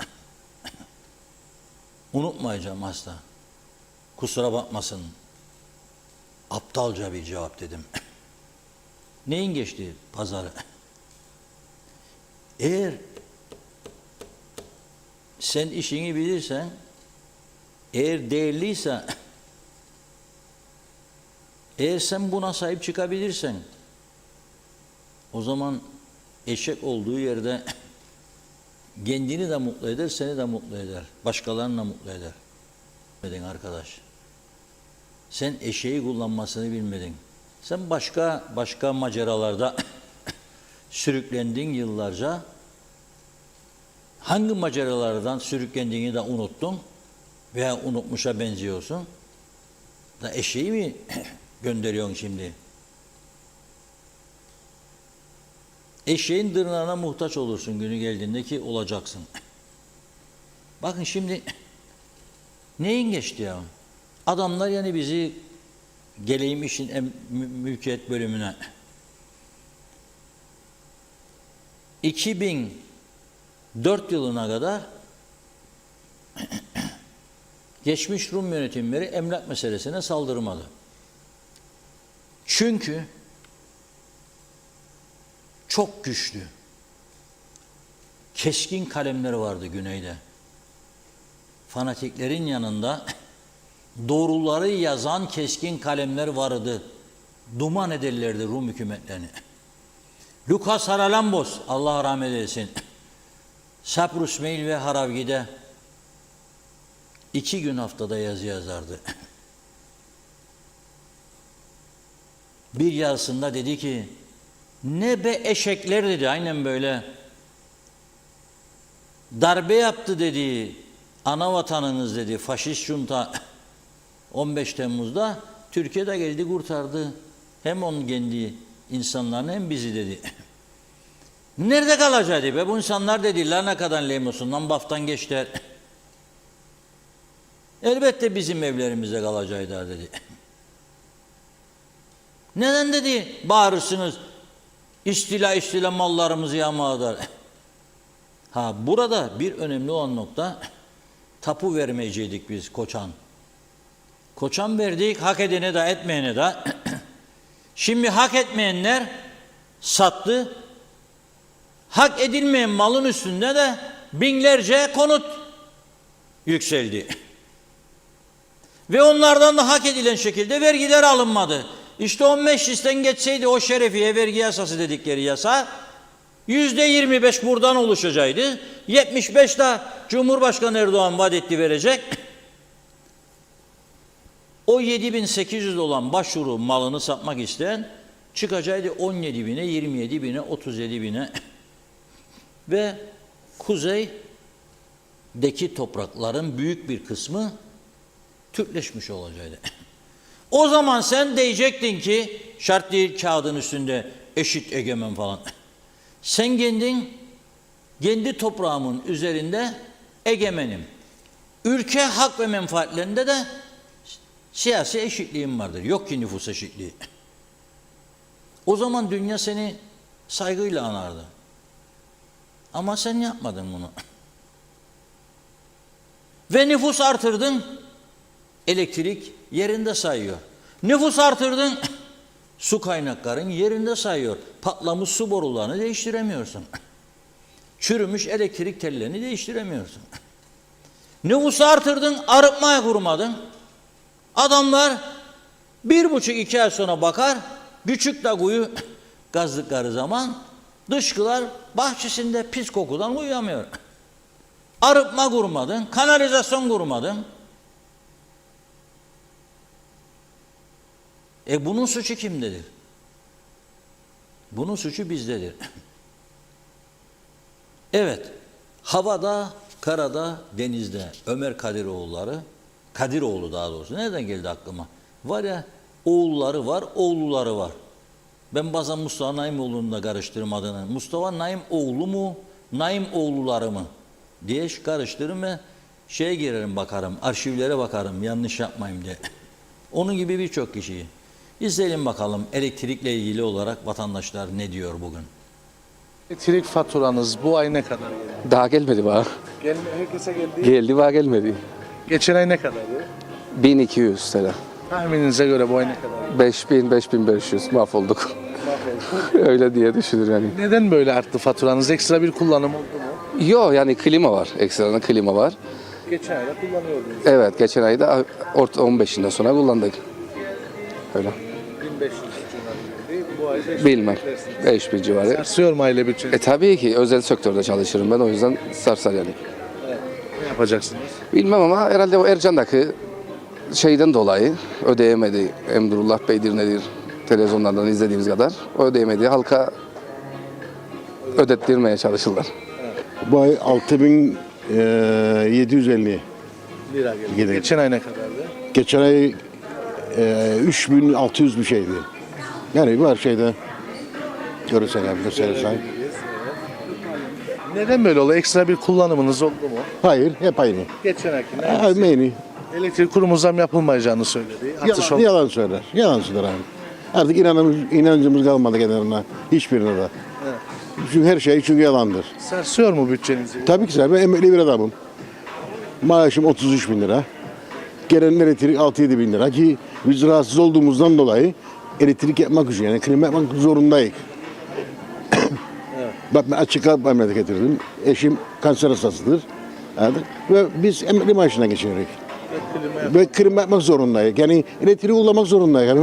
Unutmayacağım asla. Kusura bakmasın. Aptalca bir cevap dedim. Neyin geçti pazarı? Eğer sen işini bilirsen, eğer değerliyse, eğer sen buna sahip çıkabilirsen, o zaman eşek olduğu yerde kendini de mutlu eder, seni de mutlu eder, başkalarını da mutlu eder. Bilmedin arkadaş. Sen eşeği kullanmasını bilmedin. Sen başka maceralarda sürüklendin yıllarca. Hangi maceralardan sürüklendiğini de unuttun veya unutmuşa benziyorsun. Da eşeği mi gönderiyorsun şimdi? Eşeğin tırnağına muhtaç olursun günü geldiğinde ki olacaksın. Bakın şimdi neyin geçti ya? Adamlar yani bizi geleyim işin mülkiyet bölümüne 2004 yılına kadar geçmiş Rum yönetimleri emlak meselesine saldırmadı. Çünkü çok güçlü, keskin kalemleri vardı güneyde. Fanatiklerin yanında doğruları yazan keskin kalemler vardı. Duman ederlerdi Rum hükümetlerini. Lukas Haralambos, Allah rahmet eylesin, Saprus Mail ve Haravgi'de 2 gün haftada yazı yazardı. Bir yazısında dedi ki, ne be eşekler dedi, aynen böyle. Darbe yaptı dedi, ana vatanınız dedi, faşist junta 15 Temmuz'da Türkiye'de geldi kurtardı. Hem onun kendi insanlarını hem bizi dedi. Nerede kalacaktı be bu insanlar dedi, Larnaka'dan Lemos'undan Baf'tan geçtiler. Elbette bizim evlerimizde kalacaklar dedi. Neden dedi bağırırsınız, istila mallarımızı yağmalar. Ha, burada bir önemli olan nokta, tapu vermeyecektik biz Koçan. Koçan verdik, hak edene de etmeyene de. Şimdi hak etmeyenler sattı. Hak edilmeyen malın üstünde de binlerce konut yükseldi. Ve onlardan da hak edilen şekilde vergiler alınmadı. İşte o meclisten geçseydi o şerefiye vergi yasası dedikleri yasa, %25 buradan oluşacaktı. 75 de Cumhurbaşkanı Erdoğan vaat etti verecek. O 7.800 olan başvuru malını satmak isteyen çıkacaktı 17.000'e, 27.000'e, 37.000'e. Ve kuzeydeki toprakların büyük bir kısmı Türkleşmiş olacaktı. O zaman sen diyecektin ki, şart değil kağıdın üstünde eşit egemen falan. Sen kendi toprağımın üzerinde egemenim. Ülke hak ve menfaatlerinde de siyasi eşitliğim vardır. Yok ki nüfus eşitliği. O zaman dünya seni saygıyla anardı. Ama sen yapmadın bunu. Ve nüfus artırdın, elektrik yerinde sayıyor. Nüfus artırdın, su kaynakların yerinde sayıyor. Patlamış su borularını değiştiremiyorsun. Çürümüş elektrik tellerini değiştiremiyorsun. Nüfusu artırdın, arıtmaya kurmadın. Adamlar 1,5-2 ay sonra bakar, küçük daguyu gazdıkları zaman dışkılar bahçesinde pis kokudan uyuyamıyor. Arıtma kurmadın, kanalizasyon kurmadın. Bunun suçu kimdedir? Bunun suçu bizdedir. Evet, havada, karada, denizde Ömer Kadiroğlu daha doğrusu, nereden geldi aklıma? Var ya, oğulları var, oğulları var. Ben bazen Mustafa Naimoğlu'nu da karıştırırım adını. Mustafa Naim oğlu mu, Naim oğulları mı diye karıştırırım ve şeye girerim bakarım, arşivlere bakarım yanlış yapmayayım diye. Onun gibi birçok kişiyi. İzleyelim bakalım elektrikle ilgili olarak vatandaşlar ne diyor bugün. Elektrik faturanız bu ay ne kadar geldi? Daha gelmedi bana. Herkese geldi. Geldi bana gelmedi. Geçen ay ne kadardı? 1200 TL. Tahmininize göre bu ay ne kadar? 5000-5500 mahvolduk. Öyle diye düşünür yani. Neden böyle arttı faturanız? Ekstra bir kullanım oldu mu? Yok yani klima var. Ekstradan klima var. Geçen ayda kullanıyordunuz. Evet geçen ayda 15'inden sonra kullandık. Öyle. 1500 civarı. Bu ay 5000 Bilmem. beklersiniz. 5000 civarı. Sarsıyor mu aile bütçesi? Tabii ki özel sektörde çalışırım ben o yüzden sarsar yani. Ne yapacaksınız? Bilmem ama herhalde o Ercan'daki şeyden dolayı ödeyemedi. Emrullah Bey'dir nedir televizyonlardan izlediğimiz kadar o ödeyemedi. Halka ödettirmeye çalışırlar. Bu ay 6750. Lira geldi. Geçen ay ne kadardı? Geçen ay 3600 bir şeydi. Yani bu her şeyde görürsen yani gösterirsen. Neden böyle oldu? Ekstra bir kullanımınız oldu mu? Hayır, hep aynı. Geçen ayki Aynı. elektrik kurumu zam yapılmayacağını söyledi. Atış oldu. Yalan söyler. Yalan söyler abi. Artık inancımız kalmadı kenarına. Hiçbirine de. Çünkü her şey yalandır. Sarsıyor mu bütçenizi? Tabii ki sen, ben emekli bir adamım. Maaşım 33 bin lira. Gelen elektrik 6-7 bin lira ki biz rahatsız olduğumuzdan dolayı elektrik yapmak için yani klima yapmak zorundayız. Bak ben açık kalp ameliyatı getirdim. Eşim kanser hastasıdır. Anladın? Ve biz emekli maaşına geçiyoruz. Ve klima yapmak zorundayız. Yani elektriği kullanmak zorundayız.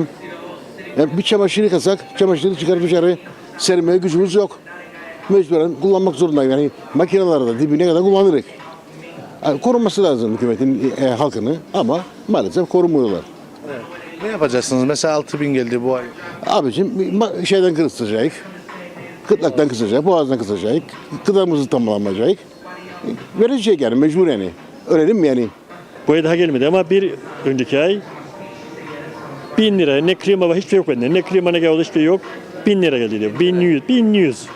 Yani bir çamaşır yıkasak çamaşırı çıkarıp dışarı sermeye gücümüz yok. Mecburen kullanmak zorundayız. Yani makineleri de dibine kadar kullanırız. Yani korunması lazım hükümetin halkını ama maalesef korumuyorlar. Ne yapacaksınız? Mesela 6000 geldi bu ay. Abicim şeyden kısacak. Kıtlaktan kısacak, boğazdan kısacak. Gıdamızı tamamlayacak. Verecek yani mecbur yani. Öyle mi yani? Bu ay daha gelmedi ama bir önceki ay 1000 lira. Ne klima var hiçbir şey yok bende. Ne klima ne gavul hiçbir şey yok. 1000 lira geldi diyor. 1100.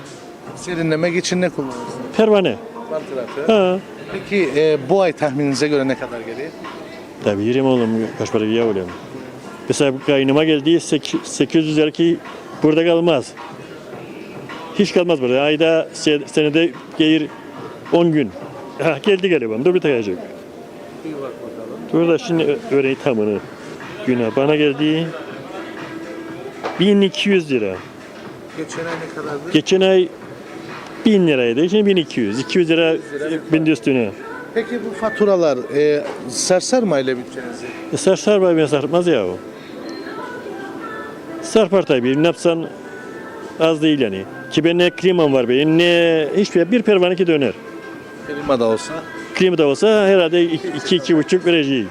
Serinlemek için ne kullanırsınız? Pervane. Vantilatör. Ha. Peki bu ay tahmininize göre ne kadar geliyor? Tabii yerim oğlum kaç para ya oğlum. Mesela kaynıma geldi 800 lira ki burada kalmaz. Hiç kalmaz burada. Ayda senede gelir 10 gün. Ha, geldi galiba. Dur bir takacak. Bir bak bakalım. Dur da şimdi öğreyi tamını. Güne bana geldi 1200 lira. Geçen ay ne kadardı? Geçen ay 1000 liraydı. Şimdi 1200. 200 lira bindi üstüne. Peki bu faturalar sarsar mı aile bütçenizi? Sarsar var beni sarmaz ya o. Sarpar tabii. Ne yapsan az değil yani. Ki ben ne klimam var benim ne hiçbir bir pervane ki döner. Klima da olsa. Klima da olsa herhalde 2-2,5 vereceğiz.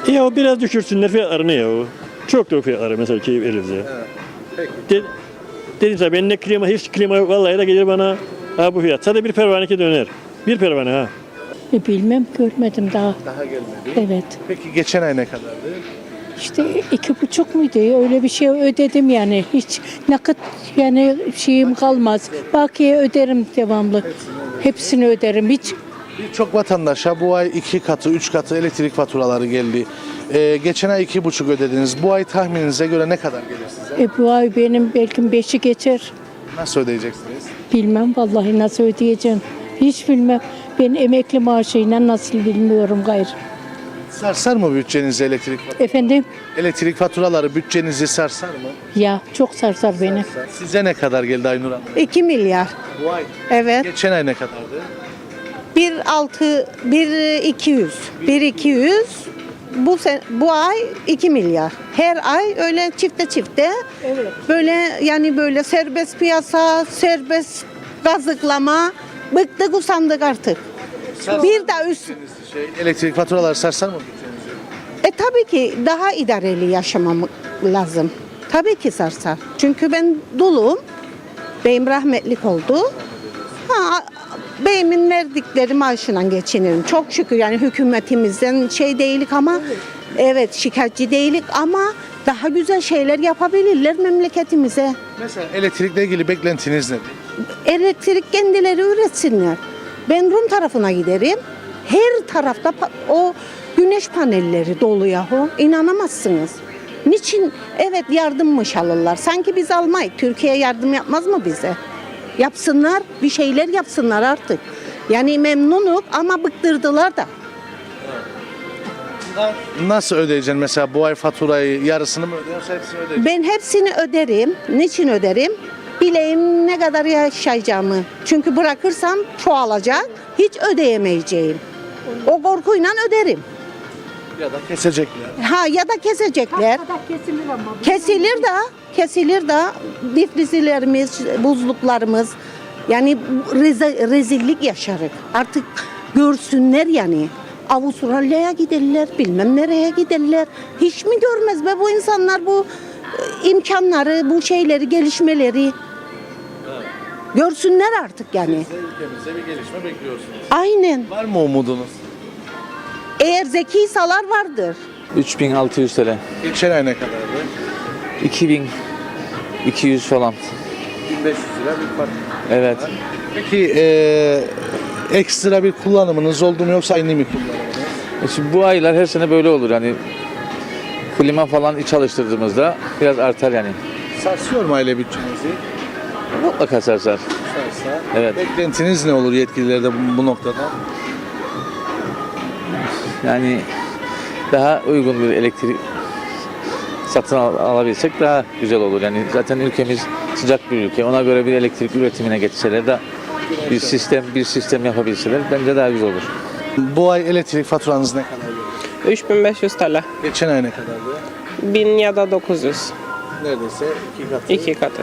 Ya o biraz düşürsünler fiyatlarını ya o. Çok da o fiyatları mesela ki veririz ya. Peki. Dedim sana ben ne klima hiç klima yok vallahi da gelir bana ha bu fiyat. Sadece bir pervane ki döner. Bir pervane ha. Bilmem görmedim daha. Daha gelmedi. Evet. Peki geçen ay ne kadardı? İşte 2,5 muydu? Öyle bir şey ödedim yani. Hiç nakit yani şeyim kalmaz. Bakiye öderim devamlı. Hepsini öderim. Hiç Birçok vatandaşa bu ay 2 katı, 3 katı elektrik faturaları geldi. Geçen ay 2,5 ödediniz. Bu ay tahmininize göre ne kadar gelir size? bu ay benim belki 5'i geçer. Nasıl ödeyeceksiniz? Bilmem vallahi nasıl ödeyeceğim. Hiç bilmem. Ben emekli maaşıyla nasıl bilmiyorum gayrı. Sarsar mı bütçenizi elektrik faturaları? Efendim? Elektrik faturaları bütçenizi sarsar mı? Ya çok sarsar beni. Size ne kadar geldi Aynur Hanım? 2 milyar. Bu ay. Evet. Geçen ay ne kadardı? 1.200. Bu ay 2 milyar. Her ay öyle çifte. Evet. Böyle yani böyle serbest piyasa, serbest gazıklama. Bıktık usandık artık. Bir de üst. Elektrik faturaları sarsar mı bütçenizi? Tabii ki daha idareli yaşamam lazım. Tabii ki sarsar. Çünkü ben dulum. Beyim rahmetlik oldu. Beyimin verdikleri maaşıyla geçinirim. Çok şükür yani hükümetimizden şey değilik ama evet şikayetçi değilik ama daha güzel şeyler yapabilirler memleketimize. Mesela elektrikle ilgili beklentiniz nedir? Elektrik kendileri üretsinler. Ben Rum tarafına giderim. Her tarafta o güneş panelleri dolu yahu. İnanamazsınız. Niçin? Evet yardımmış alırlar. Sanki biz almayız. Türkiye yardım yapmaz mı bize? Yapsınlar, bir şeyler yapsınlar artık. Yani memnunuk ama bıktırdılar da. Nasıl ödeyeceksin mesela bu ay faturayı yarısını mı ödüyorsun hepsini ödeyeceksin? Ben hepsini öderim. Niçin öderim? Bileyim ne kadar yaşayacağımı. Çünkü bırakırsam çoğalacak, hiç ödeyemeyeceğim. O korkuyla öderim. Ya da kesecekler. Ya da kesecekler. Kesilir de difrizilerimiz, buzluklarımız yani rezillik yaşarık. Artık görsünler yani. Avustralya'ya giderler, bilmem nereye giderler. Hiç mi görmez be bu insanlar bu imkanları, bu şeyleri, gelişmeleri? Görsünler artık yani. Siz de ülkemizde bir gelişme bekliyorsunuz. Aynen. Var mı umudunuz? Eğer zekiysalar vardır. 3600 TL. Geçen ay ne kadardı? 2200 falan. 1500 lira bir fark. Evet. Peki ekstra bir kullanımınız oldu mu yoksa aynı mı kullanımınız? Şimdi bu aylar her sene böyle olur yani. Klima falan çalıştırdığımızda biraz artar yani. Sarsıyor mu aile bütçenizi? Mutlaka sarsar. Sarsa. Evet. Beklentiniz ne olur yetkililerde bu noktada? Yani daha uygun bir elektrik satın alabilsek daha güzel olur. Yani zaten ülkemiz sıcak bir ülke. Ona göre bir elektrik üretimine geçseler de bir sistem yapabilseler bence daha güzel olur. Bu ay elektrik faturanız ne kadar? 3500 TL. Geçen ay ne kadardı? 1000 ya da 900. Neredeyse 2 katı. 2 katı.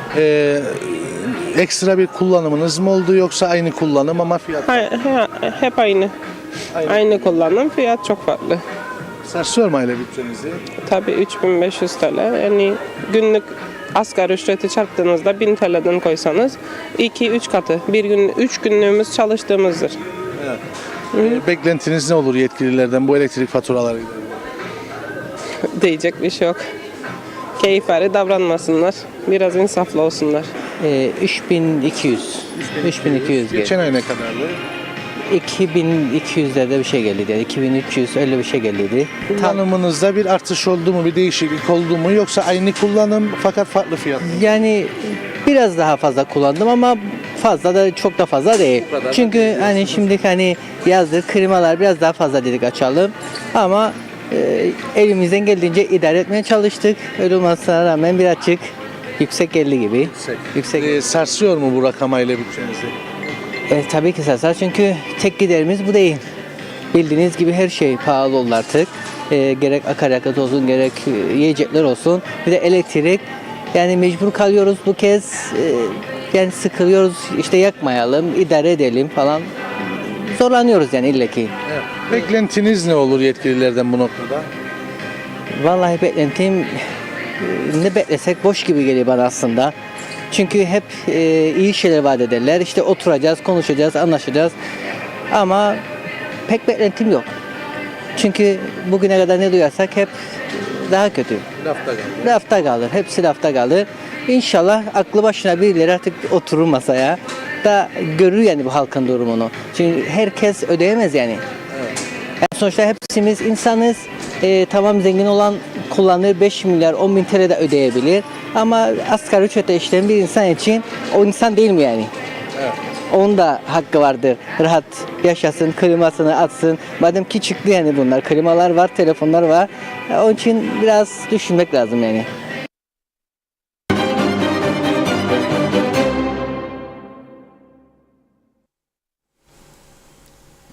Ekstra bir kullanımınız mı oldu yoksa aynı kullanım ama fiyat? Hep aynı. Aynı kullanım, fiyat çok farklı. Sarsıyor mu aile bütçenizi? Tabii 3500 TL. Yani günlük Asgari ücreti çarptığınızda 1000 TL'den koysanız 2-3 katı. Bir gün 3 günlüğümüz çalıştığımızdır. Beklentiniz ne olur yetkililerden bu elektrik faturaları? Diyecek bir şey yok. Keyifleri davranmasınlar. Biraz insaflı olsunlar. 3200. 3200 Geçen ay ne kadardı? 2200'lerde bir şey geldi. Yani 2300 öyle bir şey geldi. Kullanımınızda bir artış oldu mu, bir değişiklik oldu mu, yoksa aynı kullanım fakat farklı fiyat mı? Yani biraz daha fazla kullandım ama fazla da çok da fazla değil. Çünkü hani şimdi hani yazdır klimalar biraz daha fazla dedik açalım ama elimizden geldiğince idare etmeye çalıştık. Öyle olmasına rağmen birazcık yüksek geldi gibi. Yüksek. Sarsıyor mu bu rakam aile bütçenizi? Tabii ki sarsar çünkü tek giderimiz bu değil. Bildiğiniz gibi her şey pahalı oldu artık. Gerek akaryakıt olsun, gerek yiyecekler olsun. Bir de elektrik. Yani mecbur kalıyoruz bu kez. Yani sıkılıyoruz, işte yakmayalım, idare edelim falan. Zorlanıyoruz yani illaki. Evet. Beklentiniz ne olur yetkililerden bu noktada? Vallahi beklentim ne beklesek boş gibi geliyor bana aslında. Çünkü hep iyi şeyler vaat ederler. İşte oturacağız, konuşacağız, anlaşacağız. Ama pek beklentim yok. Çünkü bugüne kadar ne duyarsak hep daha kötü. Lafta kaldı. Lafta kalır. Hepsi lafta kalır. İnşallah aklı başına birileri artık oturur masaya da görür yani bu halkın durumunu. Çünkü herkes ödeyemez yani. Evet. Yani sonuçta hepsimiz insanız. Tamam zengin olan kullanır 5 milyar 10 bin TL de ödeyebilir. Ama asgari ücretle işleyen bir insan için o insan değil mi yani? Evet. Onun da hakkı vardır. Rahat yaşasın, klimasını atsın. Madem ki çıktı yani bunlar. Klimalar var, telefonlar var. Onun için biraz düşünmek lazım yani.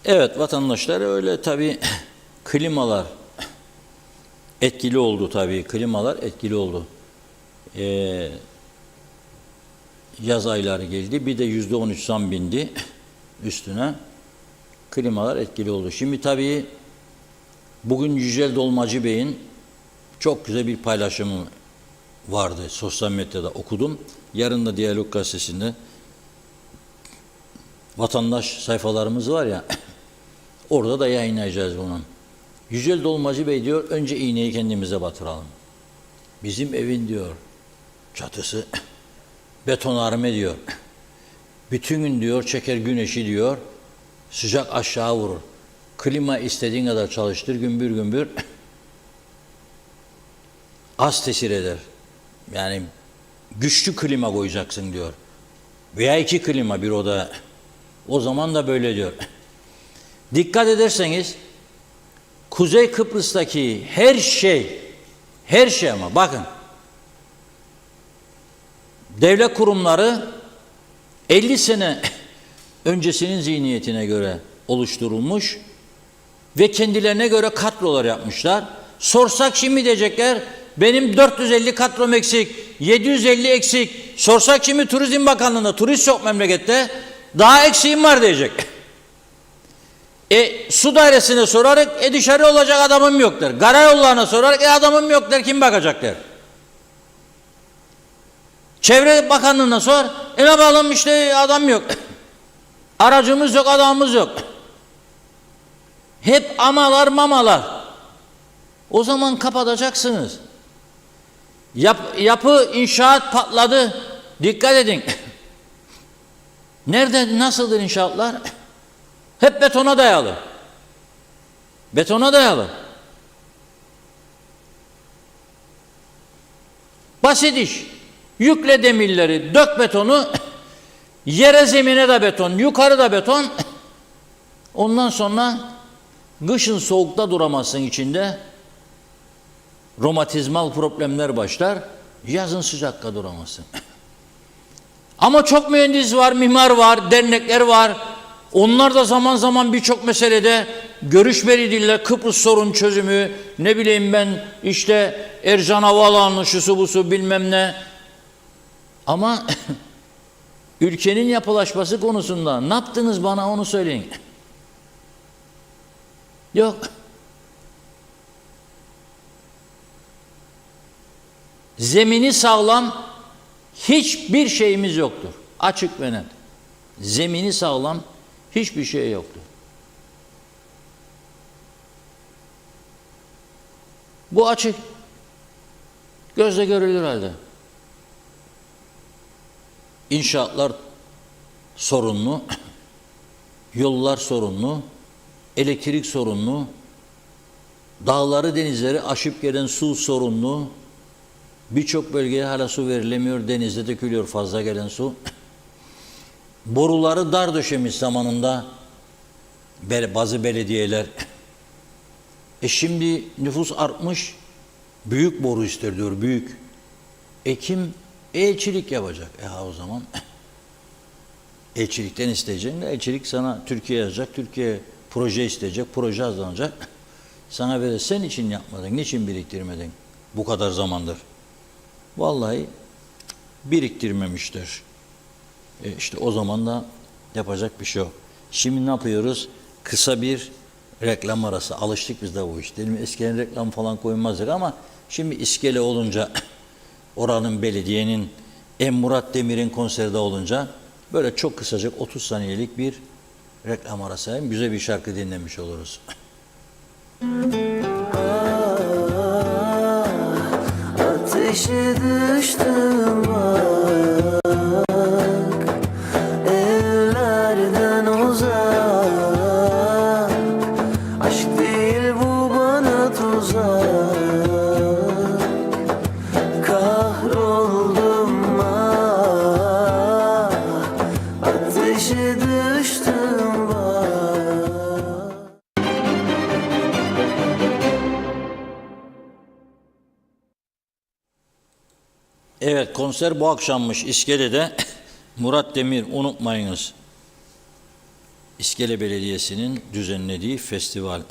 Evet, vatandaşlar öyle tabii klimalar etkili oldu tabii. Klimalar etkili oldu. Yaz ayları geldi. Bir de %13 zam bindi üstüne. Klimalar etkili oldu. Şimdi tabii bugün Yücel Dolmacı Bey'in çok güzel bir paylaşımı vardı. Sosyal medyada okudum. Yarın da Diyalog Gazetesi'nde vatandaş sayfalarımız var ya, orada da yayınlayacağız bunu. Yücel Dolmacı Bey diyor, önce iğneyi kendimize batıralım. Bizim evin diyor, çatısı betonarme diyor. Bütün gün diyor, çeker güneşi diyor, sıcak aşağı vurur. Klima istediğin kadar çalıştır, gümbür gümbür az tesir eder. Yani güçlü klima koyacaksın diyor. Veya 2 klima bir oda. O zaman da böyle diyor. Dikkat ederseniz Kuzey Kıbrıs'taki her şey ama bakın, devlet kurumları 50 sene öncesinin zihniyetine göre oluşturulmuş ve kendilerine göre kadrolar yapmışlar. Sorsak şimdi diyecekler, benim 450 kadrom eksik, 750 eksik. Sorsak şimdi Turizm Bakanlığı'nda, turist yok memlekette, daha eksiğim var diyecek. Su dairesine sorarak, dışarı olacak adamım yok der. Karayollarına sorarak, adamım yok der, kim bakacak der. Çevre Bakanlığı'na sor, ne yapalım işte adam yok. Aracımız yok, adamımız yok. Hep amalar mamalar. O zaman kapatacaksınız. Yapı, inşaat patladı. Dikkat edin. Nerede, nasıldır inşaatlar? Hep betona dayalı. Betona dayalı. Basit iş. Yükle demirleri, dök betonu, yere zemine de beton, yukarı da beton. Ondan sonra kışın soğukta duramazsın içinde. Romatizmal problemler başlar. Yazın sıcakta duramazsın. Ama çok mühendis var, mimar var, dernekler var. Onlar da zaman zaman birçok meselede görüş verildiler. Kıbrıs sorun çözümü, ne bileyim ben işte Ercan Havaalanı, şusu busu bilmem ne. Ama ülkenin yapılaşması konusunda ne yaptınız bana onu söyleyin. Yok. Zemini sağlam, Hiçbir şeyimiz yoktur. Açık ve net. Zemini sağlam, hiçbir şey yoktur. Bu açık. Gözle görülür halde. İnşaatlar sorunlu, yollar sorunlu, elektrik sorunlu, dağları denizleri aşıp gelen su sorunlu, birçok bölgeye hala su verilemiyor, denizde dökülüyor fazla gelen su. Boruları dar döşemiş zamanında bazı belediyeler. Şimdi nüfus artmış, büyük boru ister diyor, büyük. Kim elçilik yapacak? O zaman elçilikten isteyeceksin de elçilik sana Türkiye yazacak, Türkiye proje isteyecek, proje hazırlanacak. Sana verir, sen için yapmadın, niçin biriktirmedin bu kadar zamandır? Vallahi biriktirmemiştir. İşte o zaman da yapacak bir şey yok. Şimdi ne yapıyoruz? Kısa bir reklam arası. Alıştık biz de bu iş. Değil mi? Eskiden reklam falan koymazdık ama şimdi iskele olunca oranın belediyenin Murat Demir'in konserde olunca böyle çok kısacık 30 saniyelik bir reklam arası. Hem güzel bir şarkı dinlemiş oluruz. Ateşe düştüm bak, ellerden uzak. Aşk değil bu bana tuzak. Kahroldum ah, ateşe düştüm bak. Evet, konser bu akşammış İskele'de. Murat Demir, unutmayınız. İskele Belediyesi'nin düzenlediği festival.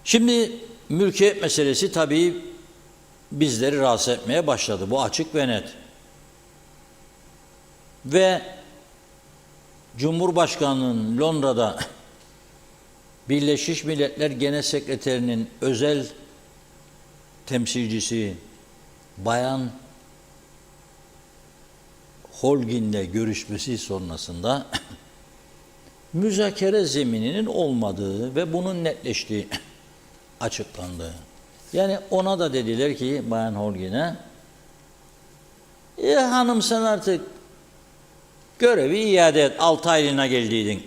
Şimdi mülkiyet meselesi tabii bizleri rahatsız etmeye başladı. Bu açık ve net. Ve Cumhurbaşkanı'nın Londra'da Birleşmiş Milletler Genel Sekreterinin özel temsilcisi Bayan Holgin'le görüşmesi sonrasında müzakere zemininin olmadığı ve bunun netleştiği açıklandı. Yani ona da dediler ki Bayan Holgin'e, hanım sen artık görevi iade et, 6 aylığına geldiydin.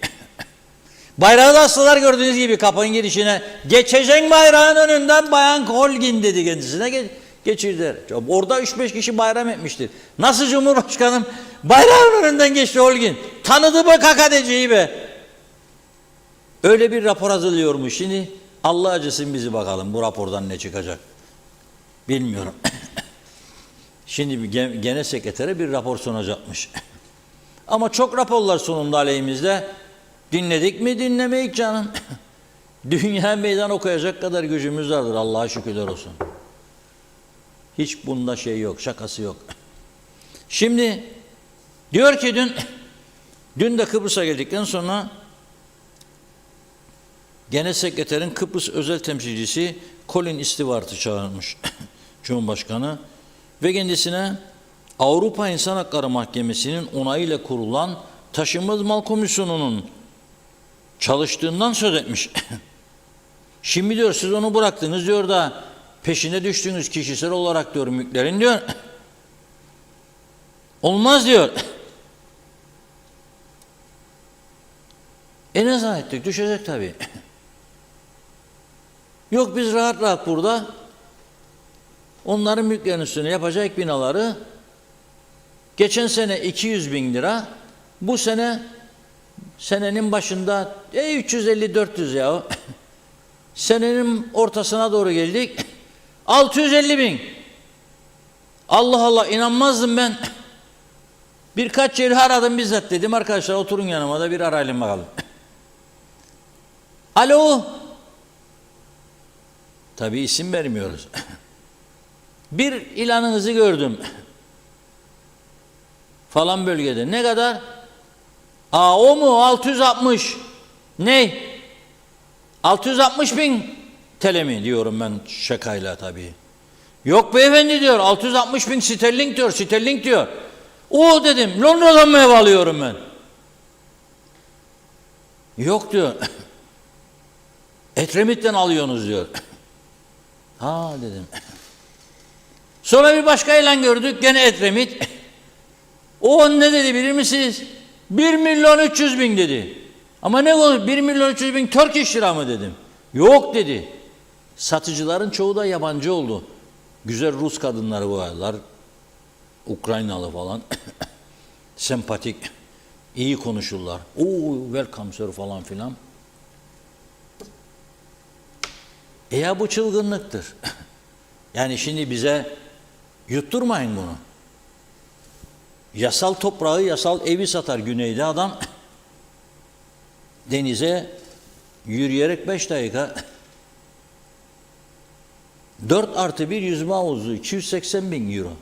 Bayrağı da astılar gördüğünüz gibi kapının girişine. Geçeceksin bayrağın önünden Bayan Holgin dedi kendisine. Geçirdiler. Orada 3-5 kişi bayram etmiştir. Nasıl Cumhurbaşkanım bayrağın önünden geçti Holgin? Tanıdı mı KKTC'yi be? Öyle bir rapor hazırlıyormuş. Şimdi Allah acısın bizi bakalım bu rapordan ne çıkacak. Bilmiyorum. Şimdi genel sekretere bir rapor sunacakmış. Ama çok raporlar sunuldu aleyhimizde. Dinledik mi dinlemeyik canım. Dünya meydan okuyacak kadar gücümüz vardır. Allah'a şükürler olsun. Hiç bunda şey yok, şakası yok. Şimdi diyor ki dün de Kıbrıs'a geldikten sonra Genel Sekreterin Kıbrıs özel temsilcisi Colin Stewart'ı çağırmış Cumhurbaşkanı ve kendisine Avrupa İnsan Hakları Mahkemesi'nin onayıyla kurulan Taşınmaz Mal Komisyonu'nun çalıştığından söz etmiş. Şimdi diyor siz onu bıraktınız diyor da peşine düştüğünüz kişisel olarak diyor mülklerin diyor. Olmaz diyor. Ne zannettik? Düşecek tabii. Yok biz rahat rahat burada onların mülklerin üstüne yapacak binaları geçen sene 200 bin lira, bu sene senenin başında 350-400 ya. Senenin ortasına doğru geldik. 650 bin. Allah Allah, inanmazdım ben. Birkaç yeri aradım bizzat, dedim arkadaşlar oturun yanıma da bir arayalım bakalım. Alo. Tabii isim vermiyoruz. Bir ilanınızı gördüm. Falan bölgede. Ne kadar? O mu? 660. Ne? 660 bin TL mi diyorum ben şakayla tabii. Yok beyefendi diyor, 660 bin sterlin diyor, sterlin diyor. O dedim, Londra'dan mı ev alıyorum ben? Yok diyor. Edremit'ten alıyorsunuz diyor. Ha dedim. Sonra bir başka ilan gördük, gene Edremit. O ne dedi bilir misiniz? 1.300.000 dedi. Ama ne olur 1.300.000 Turkish lira mı dedim. Yok dedi. Satıcıların çoğu da yabancı oldu. Güzel Rus kadınları bu aralar. Ukraynalı falan. Sempatik. İyi konuşurlar. Oo welcome sir falan filan. Ya bu çılgınlıktır. Yani şimdi bize yutturmayın bunu. Yasal toprağı, yasal evi satar güneyde adam. Denize yürüyerek 5 dakika 4+1 yüzme havuzu 280 bin euro.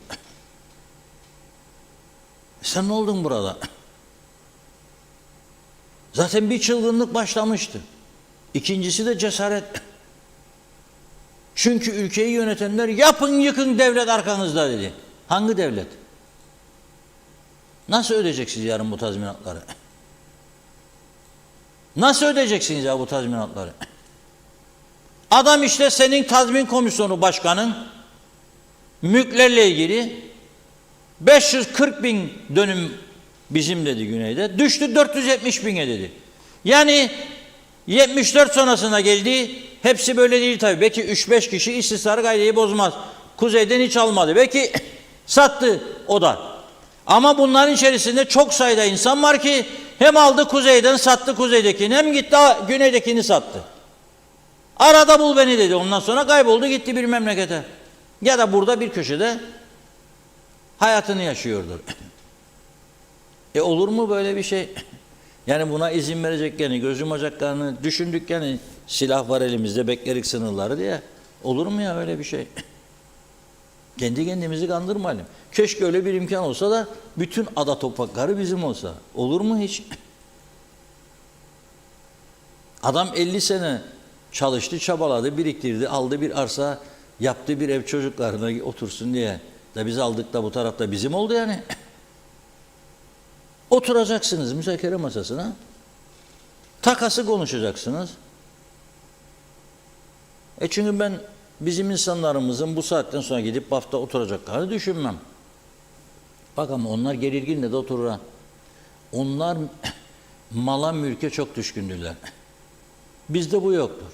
Sen ne oldun burada? Zaten bir çılgınlık başlamıştı. İkincisi de cesaret. Çünkü ülkeyi yönetenler yapın yıkın devlet arkanızda dedi. Hangi devlet? Nasıl ödeyeceksiniz yarın bu tazminatları? Nasıl ödeyeceksiniz ya bu tazminatları? Adam işte senin tazmin komisyonu başkanın mülklerle ilgili 540 bin dönüm bizim dedi güneyde. Düştü 470 bine dedi. Yani 74 sonrasına geldi. Hepsi böyle değil tabii. Belki 3-5 kişi istismar kaideyi bozmaz. Kuzeyden hiç almadı. Belki sattı o da. Ama bunların içerisinde çok sayıda insan var ki hem aldı kuzeyden sattı kuzeydekini hem gitti güneydekini sattı. Arada bul beni dedi. Ondan sonra kayboldu gitti bir memlekete. Ya da burada bir köşede hayatını yaşıyordur. Olur mu böyle bir şey? Yani buna izin verecek yani gözüm ocaklarını düşündük yani silah var elimizde beklerik sınırları diye. Olur mu ya öyle bir şey? Kendi kendimizi kandırmayalım. Keşke öyle bir imkan olsa da bütün ada toprakları bizim olsa. Olur mu hiç? Adam 50 sene çalıştı, çabaladı, biriktirdi, aldı bir arsa, yaptı bir ev çocuklarına otursun diye. Da biz aldık da bu tarafta bizim oldu yani. Oturacaksınız müzakere masasına. Takası konuşacaksınız. Çünkü ben bizim insanlarımızın bu saatten sonra gidip BAF'ta oturacaklarını düşünmem. Bak ama onlar gerilginle de oturur. Onlar mala mülke çok düşkündüler. Bizde bu yoktur.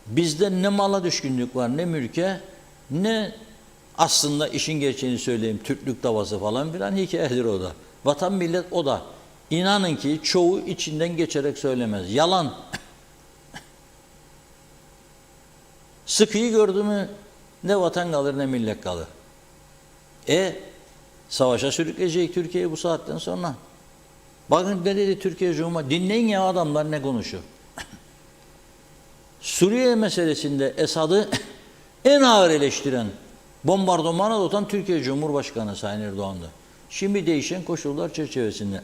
Bizde ne mala düşkünlük var ne mülke ne aslında işin gerçeğini söyleyeyim Türklük davası falan filan hikayedir o da. Vatan millet o da. İnanın ki çoğu içinden geçerek söylemez. Yalan. Sıkıyı gördü mü ne vatan kalır ne millet kalır. Savaşa sürükleyecek Türkiye'yi bu saatten sonra. Bakın ne dedi Türkiye Cumhurbaşkanı. Dinleyin ya adamlar ne konuşuyor. Suriye meselesinde Esad'ı en ağır eleştiren, bombardımana tutan Türkiye Cumhurbaşkanı Sayın Erdoğan'dı. Şimdi değişen koşullar çerçevesinde.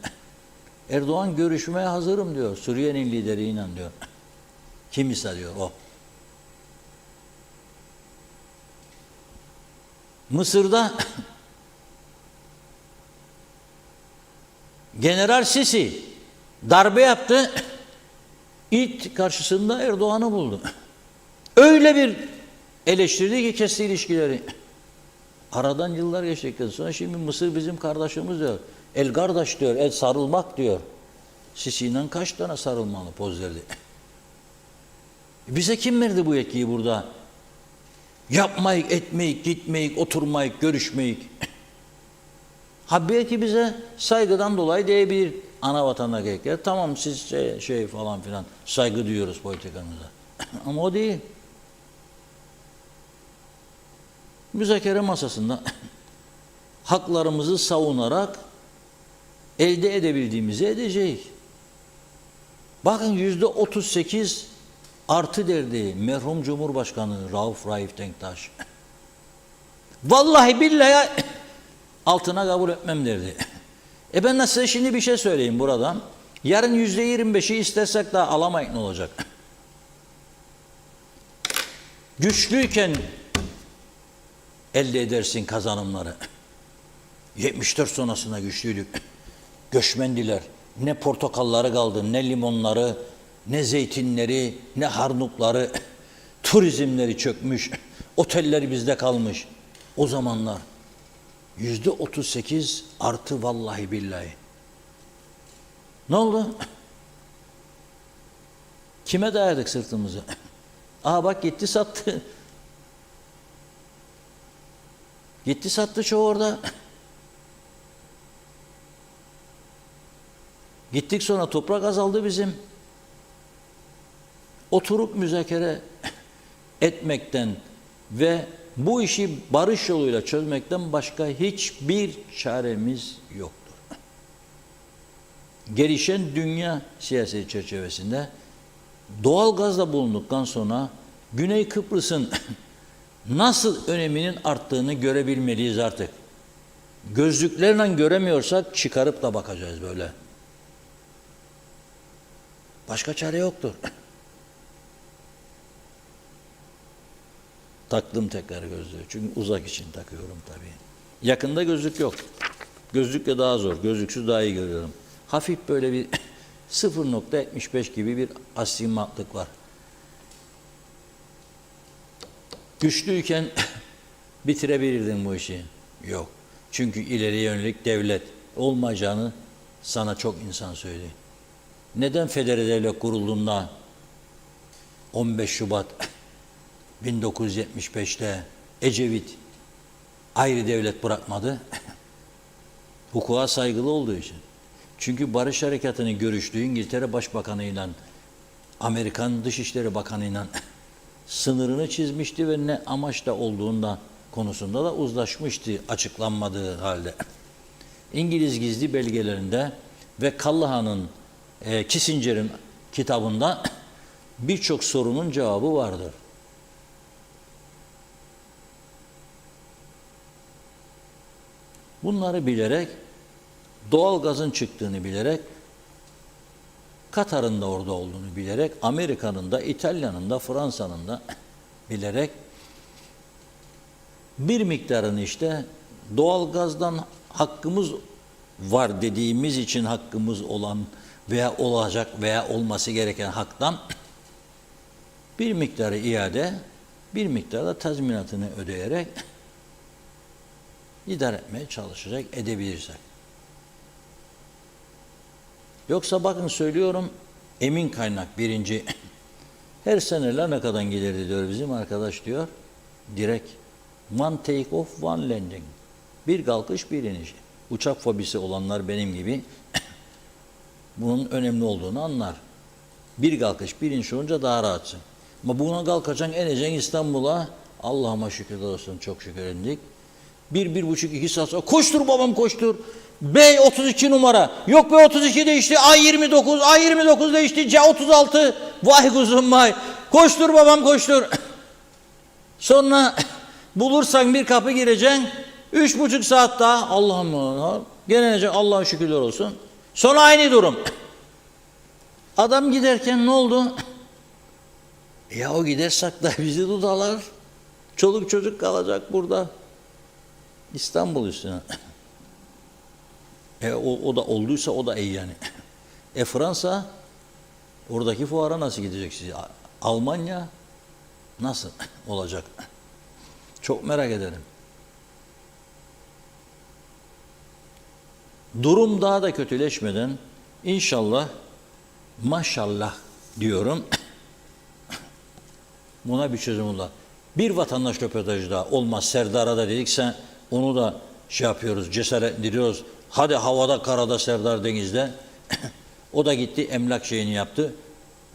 Erdoğan görüşmeye hazırım diyor. Suriye'nin lideriyle diyor. Kim ise diyor o. Mısır'da General Sisi darbe yaptı. İlk karşısında Erdoğan'ı buldu. Öyle bir eleştirdi ki kesti ilişkileri. Aradan yıllar geçtikten sonra şimdi Mısır bizim kardeşimiz diyor. El kardeş diyor, el sarılmak diyor. Sisi'yle kaç tane sarılmalı poz verdi. Bize kim verdi bu yetkiyi burada? Yapmayık, etmeyik, gitmeyik, oturmayık, görüşmeyik. Ha belki bize saygıdan dolayı diyebilir ana vatana gerekler. Tamam siz şey falan filan saygı duyuyoruz politikanıza. Ama o değil. Müzakere masasında haklarımızı savunarak elde edebildiğimizi edeceğiz. Bakın %38 artı derdi merhum Cumhurbaşkanı Rauf Denktaş. Vallahi billahi altına kabul etmem derdi. Ben size şimdi bir şey söyleyeyim buradan. Yarın %25'i istersek daha alamayız ne olacak? elde edersin kazanımları. 74 sonrasında güçlüydük. Göçmendiler. Ne portakalları kaldı, ne limonları, ne zeytinleri, ne harnukları. Turizmleri çökmüş. Oteller bizde kalmış. O zamanlar %38 artı vallahi billahi. Ne oldu? Kime dayadık sırtımızı? Aha bak gitti sattı. Gitti sattı çoğu orada. Gittik sonra toprak azaldı bizim. Oturup müzakere etmekten ve bu işi barış yoluyla çözmekten başka hiçbir çaremiz yoktur. Gelişen dünya siyaseti çerçevesinde doğal gazla bulunduktan sonra Güney Kıbrıs'ın nasıl öneminin arttığını görebilmeliyiz artık. Gözlüklerle göremiyorsak çıkarıp da bakacağız böyle. Başka çare yoktur. Taktım tekrar gözlüğü. Çünkü uzak için takıyorum tabii. Yakında gözlük yok. Gözlükle daha zor. Gözlüksüz daha iyi görüyorum. Hafif böyle bir 0.75 gibi bir astigmatlık var. Güçlüyken bitirebilirdin bu işi. Yok. Çünkü ileriye yönelik devlet olmayacağını sana çok insan söyledi. Neden federe devlet kurulduğunda 15 Şubat 1975'te Ecevit ayrı devlet bırakmadı? Hukuka saygılı olduğu için. Çünkü barış harekatını görüştüğü İngiltere Başbakanı'yla, Amerikan Dışişleri Bakanı'yla sınırını çizmişti ve ne amaçla olduğunda konusunda da uzlaşmıştı açıklanmadığı halde. İngiliz gizli belgelerinde ve Callaghan'ın, Kissinger'in kitabında birçok sorunun cevabı vardır. Bunları bilerek, doğal gazın çıktığını bilerek, Katar'ın da orada olduğunu bilerek, Amerika'nın da, İtalya'nın da, Fransa'nın da bilerek bir miktarını işte doğal gazdan hakkımız var dediğimiz için hakkımız olan veya olacak veya olması gereken haktan bir miktarı iade, bir miktar da tazminatını ödeyerek idare etmeye çalışacak, edebilirsek. Yoksa bakın söylüyorum, emin kaynak birinci. Her sene Larnaka'dan gelirdi diyor bizim arkadaş diyor. Direkt one take off, one landing. Bir kalkış, bir iniş. Uçak fobisi olanlar benim gibi bunun önemli olduğunu anlar. Bir kalkış, bir iniş olunca daha rahatsın. Ama buna kalkacaksın, ineceksin İstanbul'a. Allah'ıma şükürler olsun, çok şükür indik. 1,5-2 saat sonra koştur babam koştur. B32 numara. Yok B32 değişti. A29. A29 değişti. C36. Vay kuzum vay. Koştur babam koştur. Sonra bulursan bir kapı gireceksin. 3,5 saat daha. Allah'ım gelenecek. Allah'a şükürler olsun. Sonra aynı durum. Adam giderken ne oldu? Ya o gidersek da bizi tutarlar. Çoluk çocuk kalacak burada. İstanbul üstüne. O da olduysa o da iyi yani. Fransa oradaki fuara nasıl gidecek siz? Almanya nasıl olacak? Çok merak ederim. Durum daha da kötüleşmeden inşallah maşallah diyorum buna bir çözüm olur. Bir vatandaş röportajı daha olmaz. Serdar'a da dedik sen onu da şey yapıyoruz, cesaretlendiriyoruz. Hadi havada, karada, Serdar Deniz'de. O da gitti, emlak şeyini yaptı.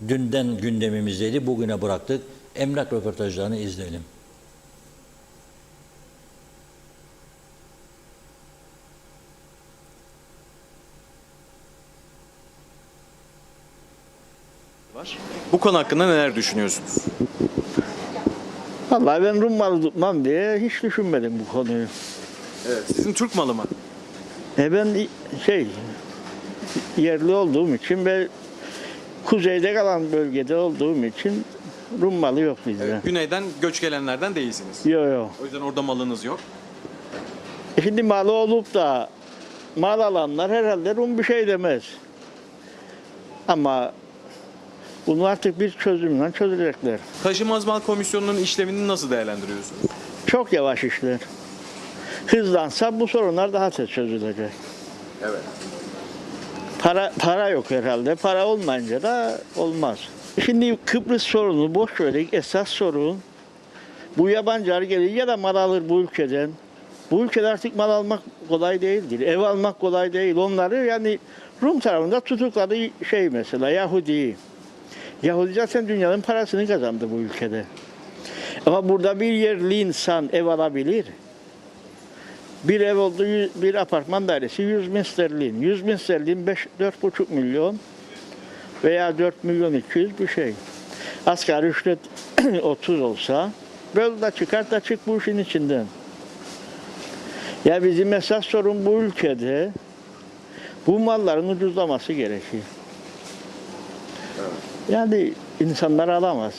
Dünden gündemimizdeydi, bugüne bıraktık. Emlak röportajlarını izleyelim. Bu konu hakkında neler düşünüyorsunuz? Vallahi ben Rum malı tutmam diye hiç düşünmedim bu konuyu. Evet. Sizin Türk malı mı? Ben yerli olduğum için ve kuzeyde kalan bölgede olduğum için Rum malı yok bizde. Güneyden göç gelenlerden değilsiniz. Yok yok. O yüzden orada malınız yok. Şimdi malı olup da mal alanlar herhalde Rum bir şey demez. Ama bunu artık bir çözümle çözecekler. Taşınmaz mal komisyonunun işlemini nasıl değerlendiriyorsunuz? Çok yavaş işler. Hızlansa bu sorunlar daha tez çözülecek. Evet. Para yok herhalde. Para olmayınca da olmaz. Şimdi Kıbrıs sorunu boş verdik. Esas sorun bu yabancılar gelir ya da mal alır bu ülkeden. Bu ülkede artık mal almak kolay değildir. Ev almak kolay değil. Onları yani Rum tarafında tutukladı şey mesela Yahudi. Yahudi zaten dünyanın parasını kazandı bu ülkede. Ama burada bir yerli insan ev alabilir. Bir ev oldu, bir apartman dairesi 100 bin sterlin. 100 bin sterlin 4,5 milyon veya 4 milyon 200 bir şey. Asgari ücret 30 olsa böyle de çıkar da çık bu işin içinden. Ya bizim esas sorun bu ülkede bu malların ucuzlaması gerekiyor. Yani insanlar alamaz.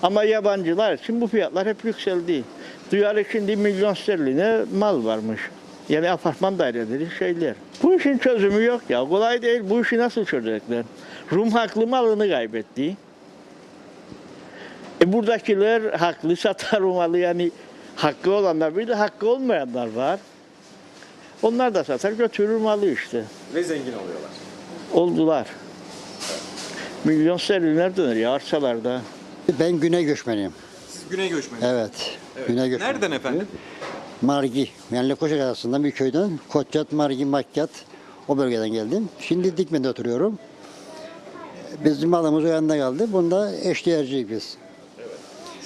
Ama yabancılar için bu fiyatlar hep yükseldi. Duyarlı şimdi milyon sterline mal varmış. Yani apartman daireleri şeyler. Bu işin çözümü yok ya. Kolay değil. Bu işi nasıl çözecekler? Rum haklı malını kaybetti. Buradakiler haklı satar malı yani hakkı olanlar bir de hakkı olmayanlar var. Onlar da satar götürür malı işte. Ve zengin oluyorlar. Oldular. Milyon sterlinler döner ya arsalarda. Ben güney göçmeniyim. Siz güney göçmeni. Evet. Evet. Güney göçmeni. Nereden efendim? Margi. Yani Lefkoşa arasında bir köyden. Koçyat, Margi, Makyat. O bölgeden geldim. Şimdi Dikmen'de oturuyorum. Bizim malımız o yanında kaldı. Bunda eşdeğerciyiz biz.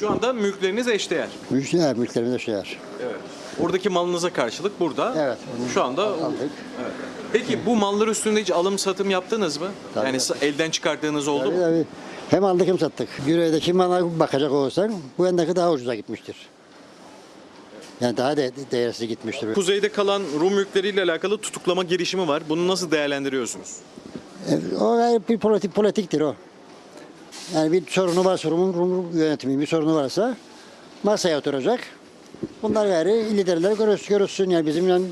Şu anda mülkleriniz eşdeğer. Mülklerimiz eşdeğer. Evet. Oradaki malınıza karşılık burada. Evet. Şu anda Aldık. Evet. Peki bu mallar üstünde hiç alım satım yaptınız mı? Tabii. Yani elden çıkardığınız oldu mu? Tabii. Hem aldık hem sattık. Güneydeki mala bakacak olursan bu yandaki daha ucuza gitmiştir. Yani daha değersiz gitmiştir. Kuzeyde kalan Rum mülkleriyle alakalı tutuklama girişimi var. Bunu nasıl değerlendiriyorsunuz? O bir politiktir o. Yani bir sorunu varsa Rum yönetimi bir sorunu varsa masaya oturacak. Bunlar yani liderler görüşsün yani bizim yani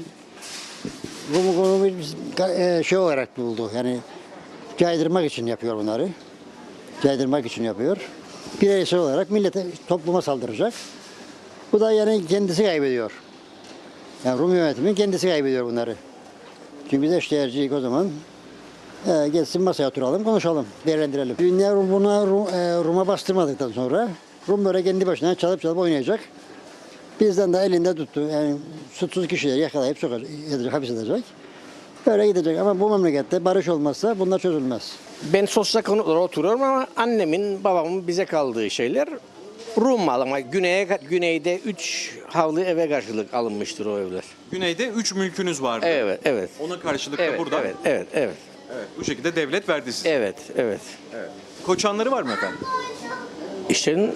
Rum'u bir şey olarak buldu. Yani caydırmak için yapıyor bunları. Caydırmak için yapıyor. Bireysel olarak millete, topluma saldıracak. Bu da yani kendisi kaybediyor. Yani Rum yönetimi kendisi kaybediyor bunları. Çünkü biz eşdeğerciyiz o zaman. Gelsin masaya oturalım, konuşalım, değerlendirelim. Dünya Rum'a bastırmadıktan sonra Rum böyle kendi başına çalıp oynayacak. Bizden de elinde tuttu. Yani suçsuz kişileri yakalayıp sokacak, hapis edecek. Böyle gidecek ama bu memlekette barış olmazsa bunlar çözülmez. Ben sosyal konutlara oturuyorum ama annemin, babamın bize kaldığı şeyler Rum malı ama güneyde 3 havlu eve karşılık alınmıştır o evler. Güneyde 3 mülkünüz vardı. Evet, evet. Ona karşılık da burada. Evet. Evet. Bu şekilde devlet verdi size. Evet. Koçanları var mı efendim? İşte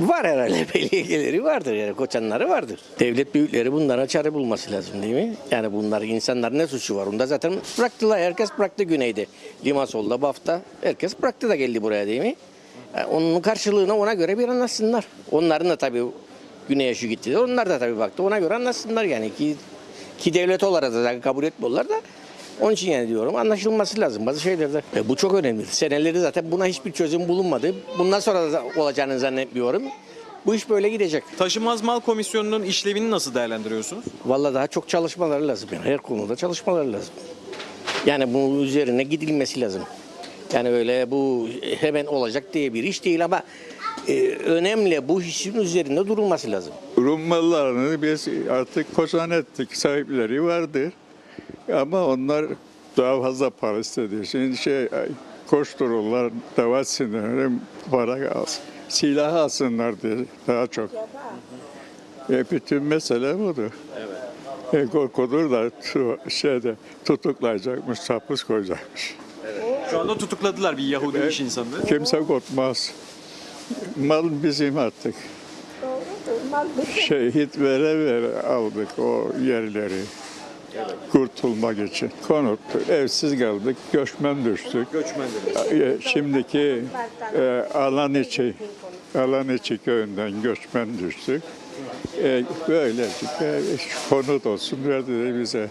var herhalde belgeleri vardır yani koçanları vardır. Devlet büyükleri bunlara çare bulması lazım değil mi? Yani bunlar insanlar ne suçu var? Onda zaten bıraktılar. Herkes bıraktı güneyde. Limasol'da, Baf'ta. Herkes bıraktı da geldi buraya değil mi? Yani onun karşılığına ona göre bir anlaşsınlar. Onların da tabii güneye şu gitti. Onlar da tabii baktı. Ona göre anlaşsınlar yani ki devlet olarak da kabul etmiyorlar da. Onun için yani diyorum anlaşılması lazım bazı şeylerde. Bu çok önemli. Seneleri zaten buna hiçbir çözüm bulunmadı. Bundan sonra da olacağını zannetmiyorum. Bu iş böyle gidecek. Taşınmaz mal komisyonunun işlevini nasıl değerlendiriyorsunuz? Vallahi daha çok çalışmaları lazım. Yani her konuda çalışmaları lazım. Yani bunun üzerine gidilmesi lazım. Yani öyle bu hemen olacak diye bir iş değil ama önemli bu işin üzerinde durulması lazım. Rum mallarını biz artık koçan ettik. Sahipleri vardır. Ama onlar daha fazla para istedi. Şimdi koştururlar, davet sinirlerim para alsın. Silah alsınlar diye daha çok. Bütün mesele budur. Evet. Korkudur da tutuklayacakmış, hapis koyacakmış. Evet. Şu anda tutukladılar bir Yahudi iş insanını. Kimse korkmaz. Mal bizim artık. Şehit vere aldık o yerleri. kurtulmak için. Konut, evsiz kaldık, göçmen düştük. Şimdiki alan içi köyünden göçmen düştük. Böylece konut olsun verdi bize.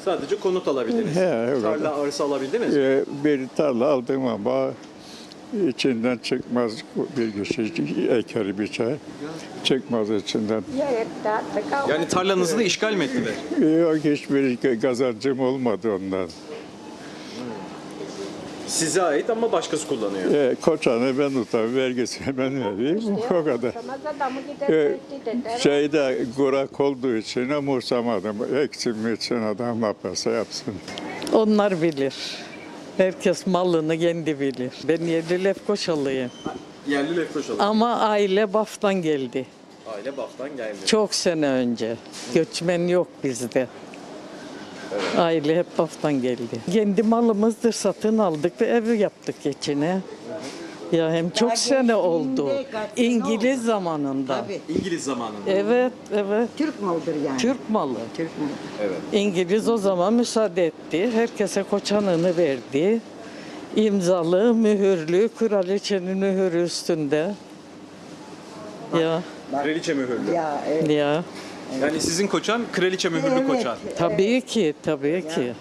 Sadece konut alabildiniz. He, Tarla arası alabildiniz mi? Bir tarla aldım ama içinden çıkmaz bir kişi eker biçer. Çıkmaz içinden. Yani tarlanızı da işgal mi ettiler? Yok, hiçbir kazancım olmadı ondan. Size ait ama başkası kullanıyor. Koçanı ben tutarım, vergisini ben vereyim, o kadar. Şeyde kurak olduğu için umursamadım. Eksim için adam ne yaparsa yapsın. Onlar bilir. Herkes malını kendi bilir. Ben yerli Lefkoşalıyım. Yerli Lefkoşalı. Ama aile Baf'tan geldi. Aile Baf'tan geldi. Çok sene önce. Göçmen yok bizde. Aile hep Baf'tan geldi. Kendi malımızdır, satın aldık ve ev yaptık içine. Ya hem çok sene oldu. İngiliz zamanında. İngiliz zamanında. Evet, evet. Türk malıdır yani. Türk malı. Evet. İngiliz o zaman müsaade etti. Herkese koçanını verdi. İmzalı, mühürlü, kraliçenin mühürü üstünde. Ya. Kraliçe mühürlü. Ya. Yani sizin koçan kraliçe mühürlü koçan. Tabii ki, tabii ki.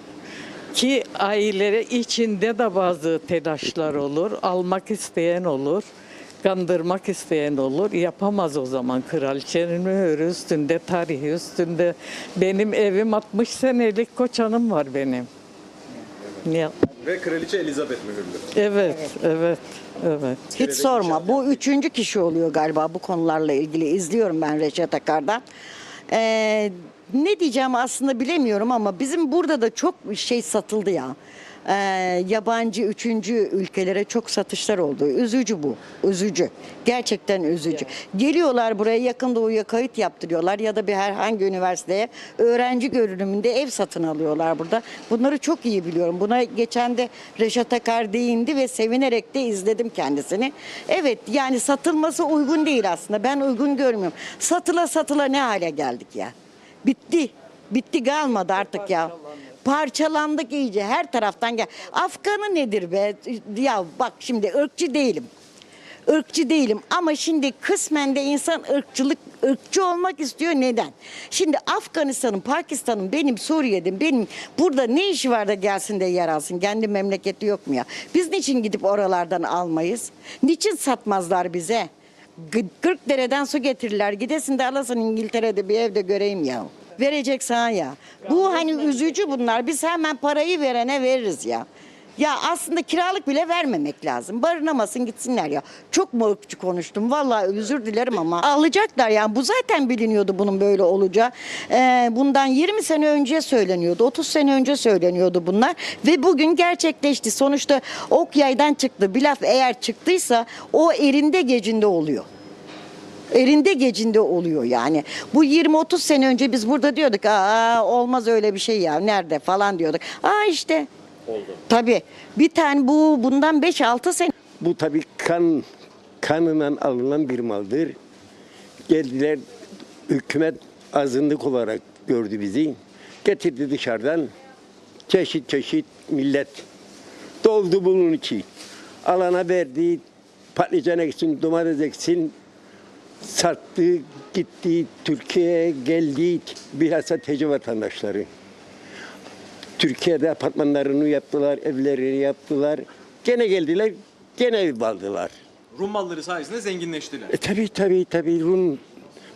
Ki ailelere içinde de bazı telaşlar olur. Almak isteyen olur. Kandırmak isteyen olur. Yapamaz o zaman. Kraliçenin mühürü üstünde, tarihi üstünde. Benim evim 60 senelik koçanım var benim. Ya. Ve kraliçe Elizabeth mühürlü. Evet, evet, evet. Hiç sorma. Bu 3. kişi oluyor galiba bu konularla ilgili. İzliyorum ben Reşat Akar'dan. Ne diyeceğim aslında bilemiyorum ama bizim burada da çok şey satıldı ya. Yabancı 3. ülkelere çok satışlar oldu. Üzücü bu. Üzücü. Gerçekten üzücü. Geliyorlar buraya, Yakın Doğu'ya kayıt yaptırıyorlar ya da bir herhangi üniversiteye öğrenci görünümünde ev satın alıyorlar burada. Bunları çok iyi biliyorum. Buna geçen de Reşat Akar değindi ve sevinerek de izledim kendisini. Evet, yani satılması uygun değil aslında. Ben uygun görmüyorum. Satıla satıla ne hale geldik ya. Bitti. Bitti, kalmadı artık ya. Parçalandık iyice, her taraftan gel. Afganı nedir be? Ya bak şimdi ırkçı değilim. Irkçı değilim ama şimdi kısmen de insan ırkçı olmak istiyor. Neden? Şimdi Afganistan'ın, Pakistan'ın, benim Suriye'de, benim burada ne işi var da gelsin de yer alsın? Kendi memleketi yok mu ya? Biz niçin gidip oralardan almayız? Niçin satmazlar bize? 40 dereden su getirirler. Gidesin de alasın İngiltere'de bir evde göreyim ya. Verecek sana ya. Bu hani üzücü bunlar. Biz hemen parayı verene veririz ya. Ya aslında kiralık bile vermemek lazım. Barınamasın gitsinler ya. Çok mu ırkçı konuştum? Vallahi özür dilerim ama alacaklar yani. Bu zaten biliniyordu bunun böyle olacağı. Bundan 20 sene önce söyleniyordu. 30 sene önce söyleniyordu bunlar. Ve bugün gerçekleşti. Sonuçta ok yaydan çıktı. Bir laf eğer çıktıysa o erinde gecinde oluyor. Erinde gecinde oluyor yani. Bu 20-30 sene önce biz burada diyorduk olmaz öyle bir şey ya nerede falan diyorduk. İşte. Oldu. Tabii. Bir tane bundan 5-6 sene. Bu tabii kanından alınan bir maldır. Geldiler, hükümet azınlık olarak gördü bizi. Getirdi dışarıdan çeşit çeşit millet. Doldu bunun içi. Alana verdi, patlıcan eksin, domates eksin. Sattı, gitti, Türkiye'ye geldi, bilhassa TC vatandaşları. Türkiye'de apartmanlarını yaptılar, evlerini yaptılar. Gene geldiler, gene ev aldılar. Rum malları sayesinde zenginleştiler. Tabii Rum.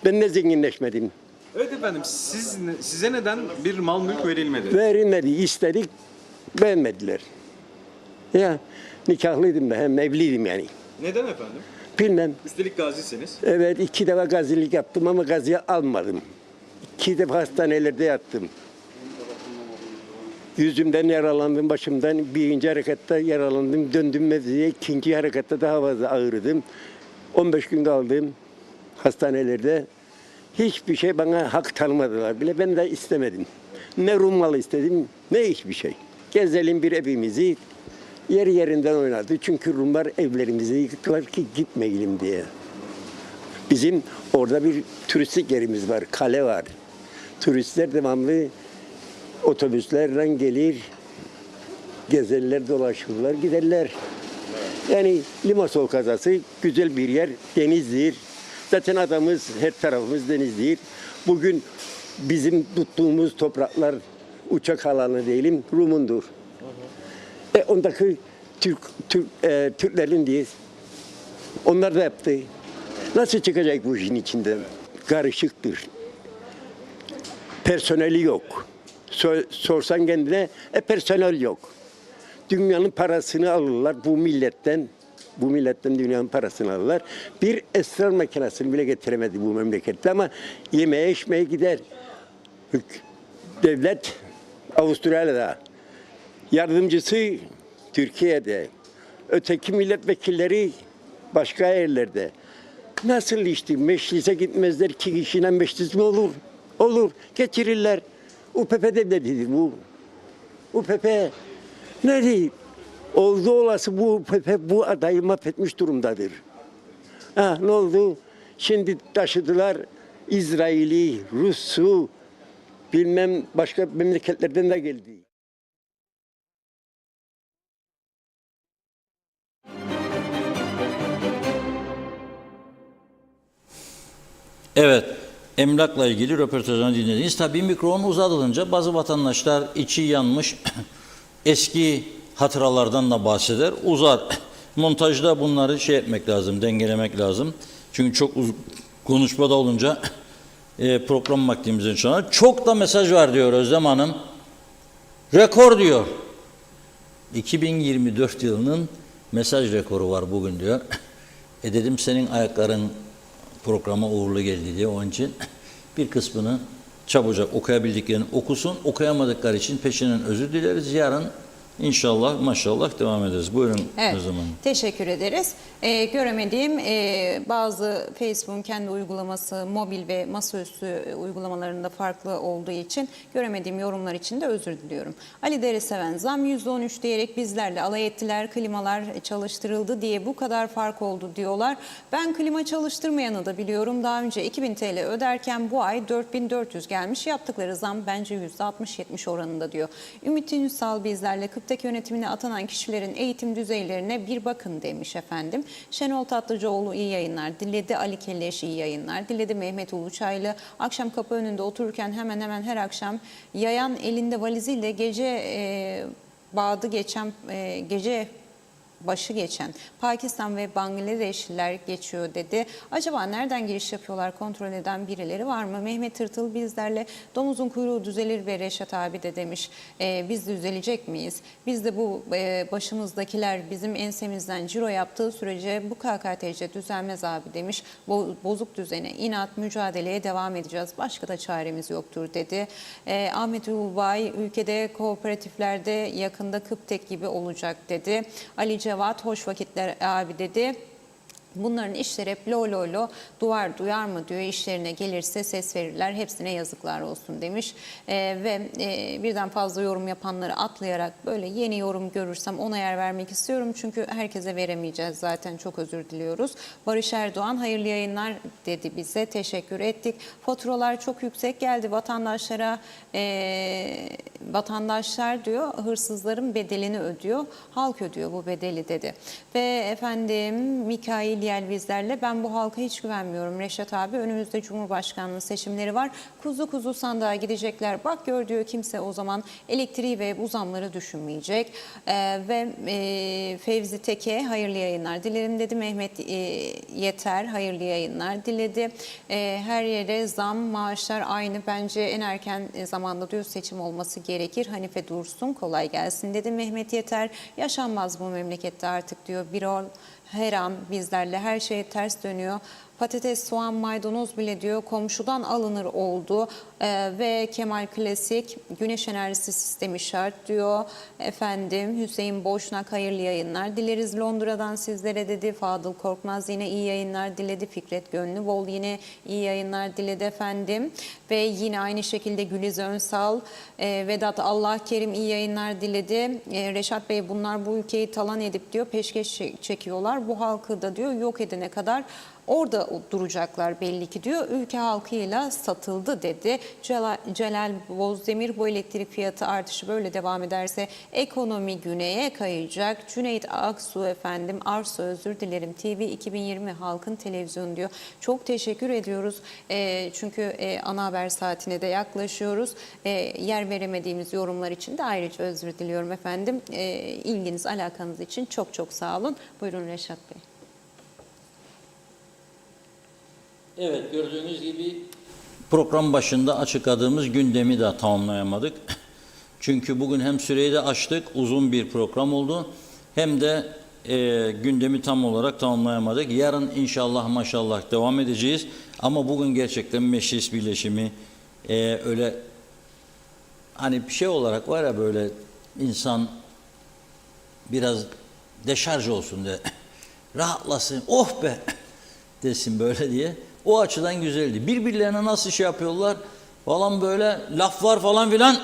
Ben de zenginleşmedim. Evet efendim, size neden bir mal mülk verilmedi? Verilmedi, istedik, beğenmediler. Ya nikahlıydım da hem evliydim yani. Neden efendim? Bilmem. Üstelik gazisiniz. Evet, 2 defa gazilik yaptım ama gaziye almadım. 2 defa hastanelerde yattım. Yüzümden yaralandım, başımdan birinci harekatta yaralandım. Döndüm mevziye, ikinci harekatta daha fazla ağrıdım. 15 gün kaldım hastanelerde. Hiçbir şey bana hak tanımadılar bile. Ben de istemedim. Ne Rum malı istedim, ne hiçbir şey. Gezelim bir evimizi, yerinden oynadı. Çünkü Rumlar evlerimizi yıktılar ki gitmeyelim diye. Bizim orada bir turistik yerimiz var, kale var. Turistler devamlı Otobüslerle gelir, gezerler, dolaşırlar, giderler. Yani Limasol kazası güzel bir yer, denizdir. Zaten adamız, her tarafımız denizdir. Bugün bizim tuttuğumuz topraklar uçak alanı değilim, Rumundur. Ondaki Türklerin diye. Onlar da yaptı. Nasıl çıkacak bu işin içinden? Karışıktır. Personeli yok. Sorsan kendine, personel yok. Dünyanın parasını alırlar bu milletten. Bu milletten dünyanın parasını alırlar. Bir esrar makinesini bile getiremedi bu memlekette ama yemeğe içmeye gider. Devlet Avustralya'da, yardımcısı Türkiye'de, öteki milletvekilleri başka yerlerde. Nasıl işte meclise gitmezler, 2 kişiden meclis mi olur? Olur, getirirler. UPP devletidir bu. UPP ne değil? Oldu olası bu UPP bu adayı mahvetmiş durumdadır. Ne oldu? Şimdi taşıdılar İsrail'i, Rus'u, bilmem başka memleketlerden de geldi. Evet, emlakla ilgili röportajını dinlediniz. Tabii mikrofon uzatılınca bazı vatandaşlar içi yanmış eski hatıralardan da bahseder. Uzar. Montajda bunları şey etmek lazım, dengelemek lazım. Çünkü çok konuşmada olunca program vaktimizin sonuna. Çok da mesaj var diyor Özlem Hanım. Rekor diyor. 2024 yılının mesaj rekoru var bugün diyor. Dedim senin ayakların programa uğurlu geldi diye, onun için bir kısmını çabucak okuyabildiklerini okusun, okuyamadıkları için peşinden özür dileriz. Yarın İnşallah maşallah devam ederiz. Buyurun evet, o zaman. Teşekkür ederiz. Göremediğim bazı Facebook'un kendi uygulaması, mobil ve masaüstü uygulamalarında farklı olduğu için göremediğim yorumlar için de özür diliyorum. Ali Deriseven, zam %13 diyerek bizlerle alay ettiler. Klimalar çalıştırıldı diye bu kadar fark oldu diyorlar. Ben klima çalıştırmayanı da biliyorum. Daha önce 2000 TL öderken bu ay 4400 gelmiş. Yaptıkları zam bence %60-70 oranında diyor. Ümit Ünsal bizlerle Kıptek yönetimine atanan kişilerin eğitim düzeylerine bir bakın demiş efendim. Şenol Tatlıcıoğlu iyi yayınlar diledi. Ali Kelleş iyi yayınlar diledi. Mehmet Uluçaylı akşam kapı önünde otururken hemen hemen her akşam yayan elinde valiziyle gece başı geçen Pakistan ve Bangladeşliler geçiyor dedi. Acaba nereden giriş yapıyorlar, kontrol eden birileri var mı? Mehmet Tırtıl bizlerle domuzun kuyruğu düzelir ve Reşat abi de demiş biz de düzelecek miyiz? Biz de bu başımızdakiler bizim ensemizden ciro yaptığı sürece bu KKTC düzelmez abi demiş. Bozuk düzene inat mücadeleye devam edeceğiz. Başka da çaremiz yoktur dedi. Ahmet Ulbay ülkede kooperatiflerde yakında Kıptek gibi olacak dedi. Ali Cevat hoş vakitler abi dedi. Bunların işleri hep lo duvar duyar mı diyor, işlerine gelirse ses verirler, hepsine yazıklar olsun demiş. Birden fazla yorum yapanları atlayarak böyle yeni yorum görürsem ona yer vermek istiyorum. Çünkü herkese veremeyeceğiz zaten, çok özür diliyoruz. Barış Erdoğan hayırlı yayınlar dedi bize, teşekkür ettik. Faturalar çok yüksek geldi vatandaşlara, vatandaşlar diyor hırsızların bedelini ödüyor, halk ödüyor bu bedeli dedi. Ve efendim Mikail Yel bizlerle ben bu halka hiç güvenmiyorum Reşat abi, önümüzde Cumhurbaşkanlığı seçimleri var, kuzu kuzu sandığa gidecekler, bak gör diyor, kimse o zaman elektriği ve bu zamları düşünmeyecek. Fevzi Teke hayırlı yayınlar dilerim dedi. Mehmet Yeter hayırlı yayınlar diledi. Her yere zam, maaşlar aynı, bence en erken zamanda diyor seçim olması gerekir. Hanife Dursun kolay gelsin dedi. Mehmet Yeter yaşanmaz bu memlekette artık diyor. Birol her an bizlerle her şey ters dönüyor. Patates, soğan, maydanoz bile diyor komşudan alınır oldu. Ve Kemal Klasik güneş enerjisi sistemi şart diyor. Efendim Hüseyin Boşnak hayırlı yayınlar dileriz Londra'dan sizlere dedi. Fadıl Korkmaz yine iyi yayınlar diledi. Fikret Gönlübol yine iyi yayınlar diledi efendim. Ve yine aynı şekilde Güliz Önsal, Vedat Allah Kerim iyi yayınlar diledi. Reşat Bey bunlar bu ülkeyi talan edip diyor peşkeş çekiyorlar. Bu halkı da diyor yok edene kadar orada duracaklar belli ki diyor. Ülke halkıyla satıldı dedi. Celal Bozdemir bu elektrik fiyatı artışı böyle devam ederse ekonomi güneye kayacak. Cüneyt Aksu efendim, Arsu özür dilerim, TV 2020 Halkın Televizyonu diyor. Çok teşekkür ediyoruz. Çünkü ana haber saatine de yaklaşıyoruz. Yer veremediğimiz yorumlar için de ayrıca özür diliyorum efendim. İlginiz, alakanız için çok çok sağ olun. Buyurun Reşat Bey. Evet, gördüğünüz gibi program başında açıkladığımız gündemi de tamamlayamadık. Çünkü bugün hem süreyi de açtık, uzun bir program oldu. Hem de gündemi tam olarak tamamlayamadık. Yarın inşallah maşallah devam edeceğiz. Ama bugün gerçekten meclis birleşimi öyle hani bir şey olarak var ya, böyle insan biraz deşarj olsun de rahatlasın, oh be desin böyle diye. O açıdan güzeldi. Birbirlerine nasıl şey yapıyorlar falan, böyle laflar falan filan.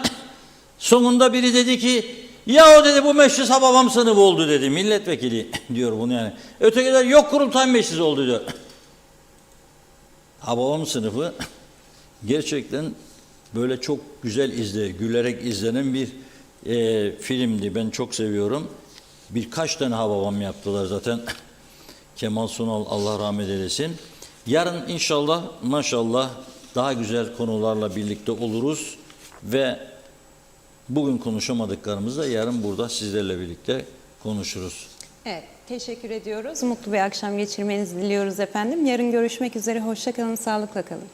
Sonunda biri dedi ki ya o dedi bu meclis Hababam sınıfı oldu dedi. Milletvekili diyor bunu yani. Ötekiler yok kurultay meclisi oldu diyor. Hababam sınıfı gerçekten böyle çok güzel gülerek izlenen bir filmdi. Ben çok seviyorum. Birkaç tane Hababam yaptılar zaten. Kemal Sunal Allah rahmet eylesin. Yarın inşallah maşallah daha güzel konularla birlikte oluruz ve bugün konuşamadıklarımızı da yarın burada sizlerle birlikte konuşuruz. Evet, teşekkür ediyoruz. Mutlu bir akşam geçirmenizi diliyoruz efendim. Yarın görüşmek üzere. Hoşça kalın, sağlıkla kalın.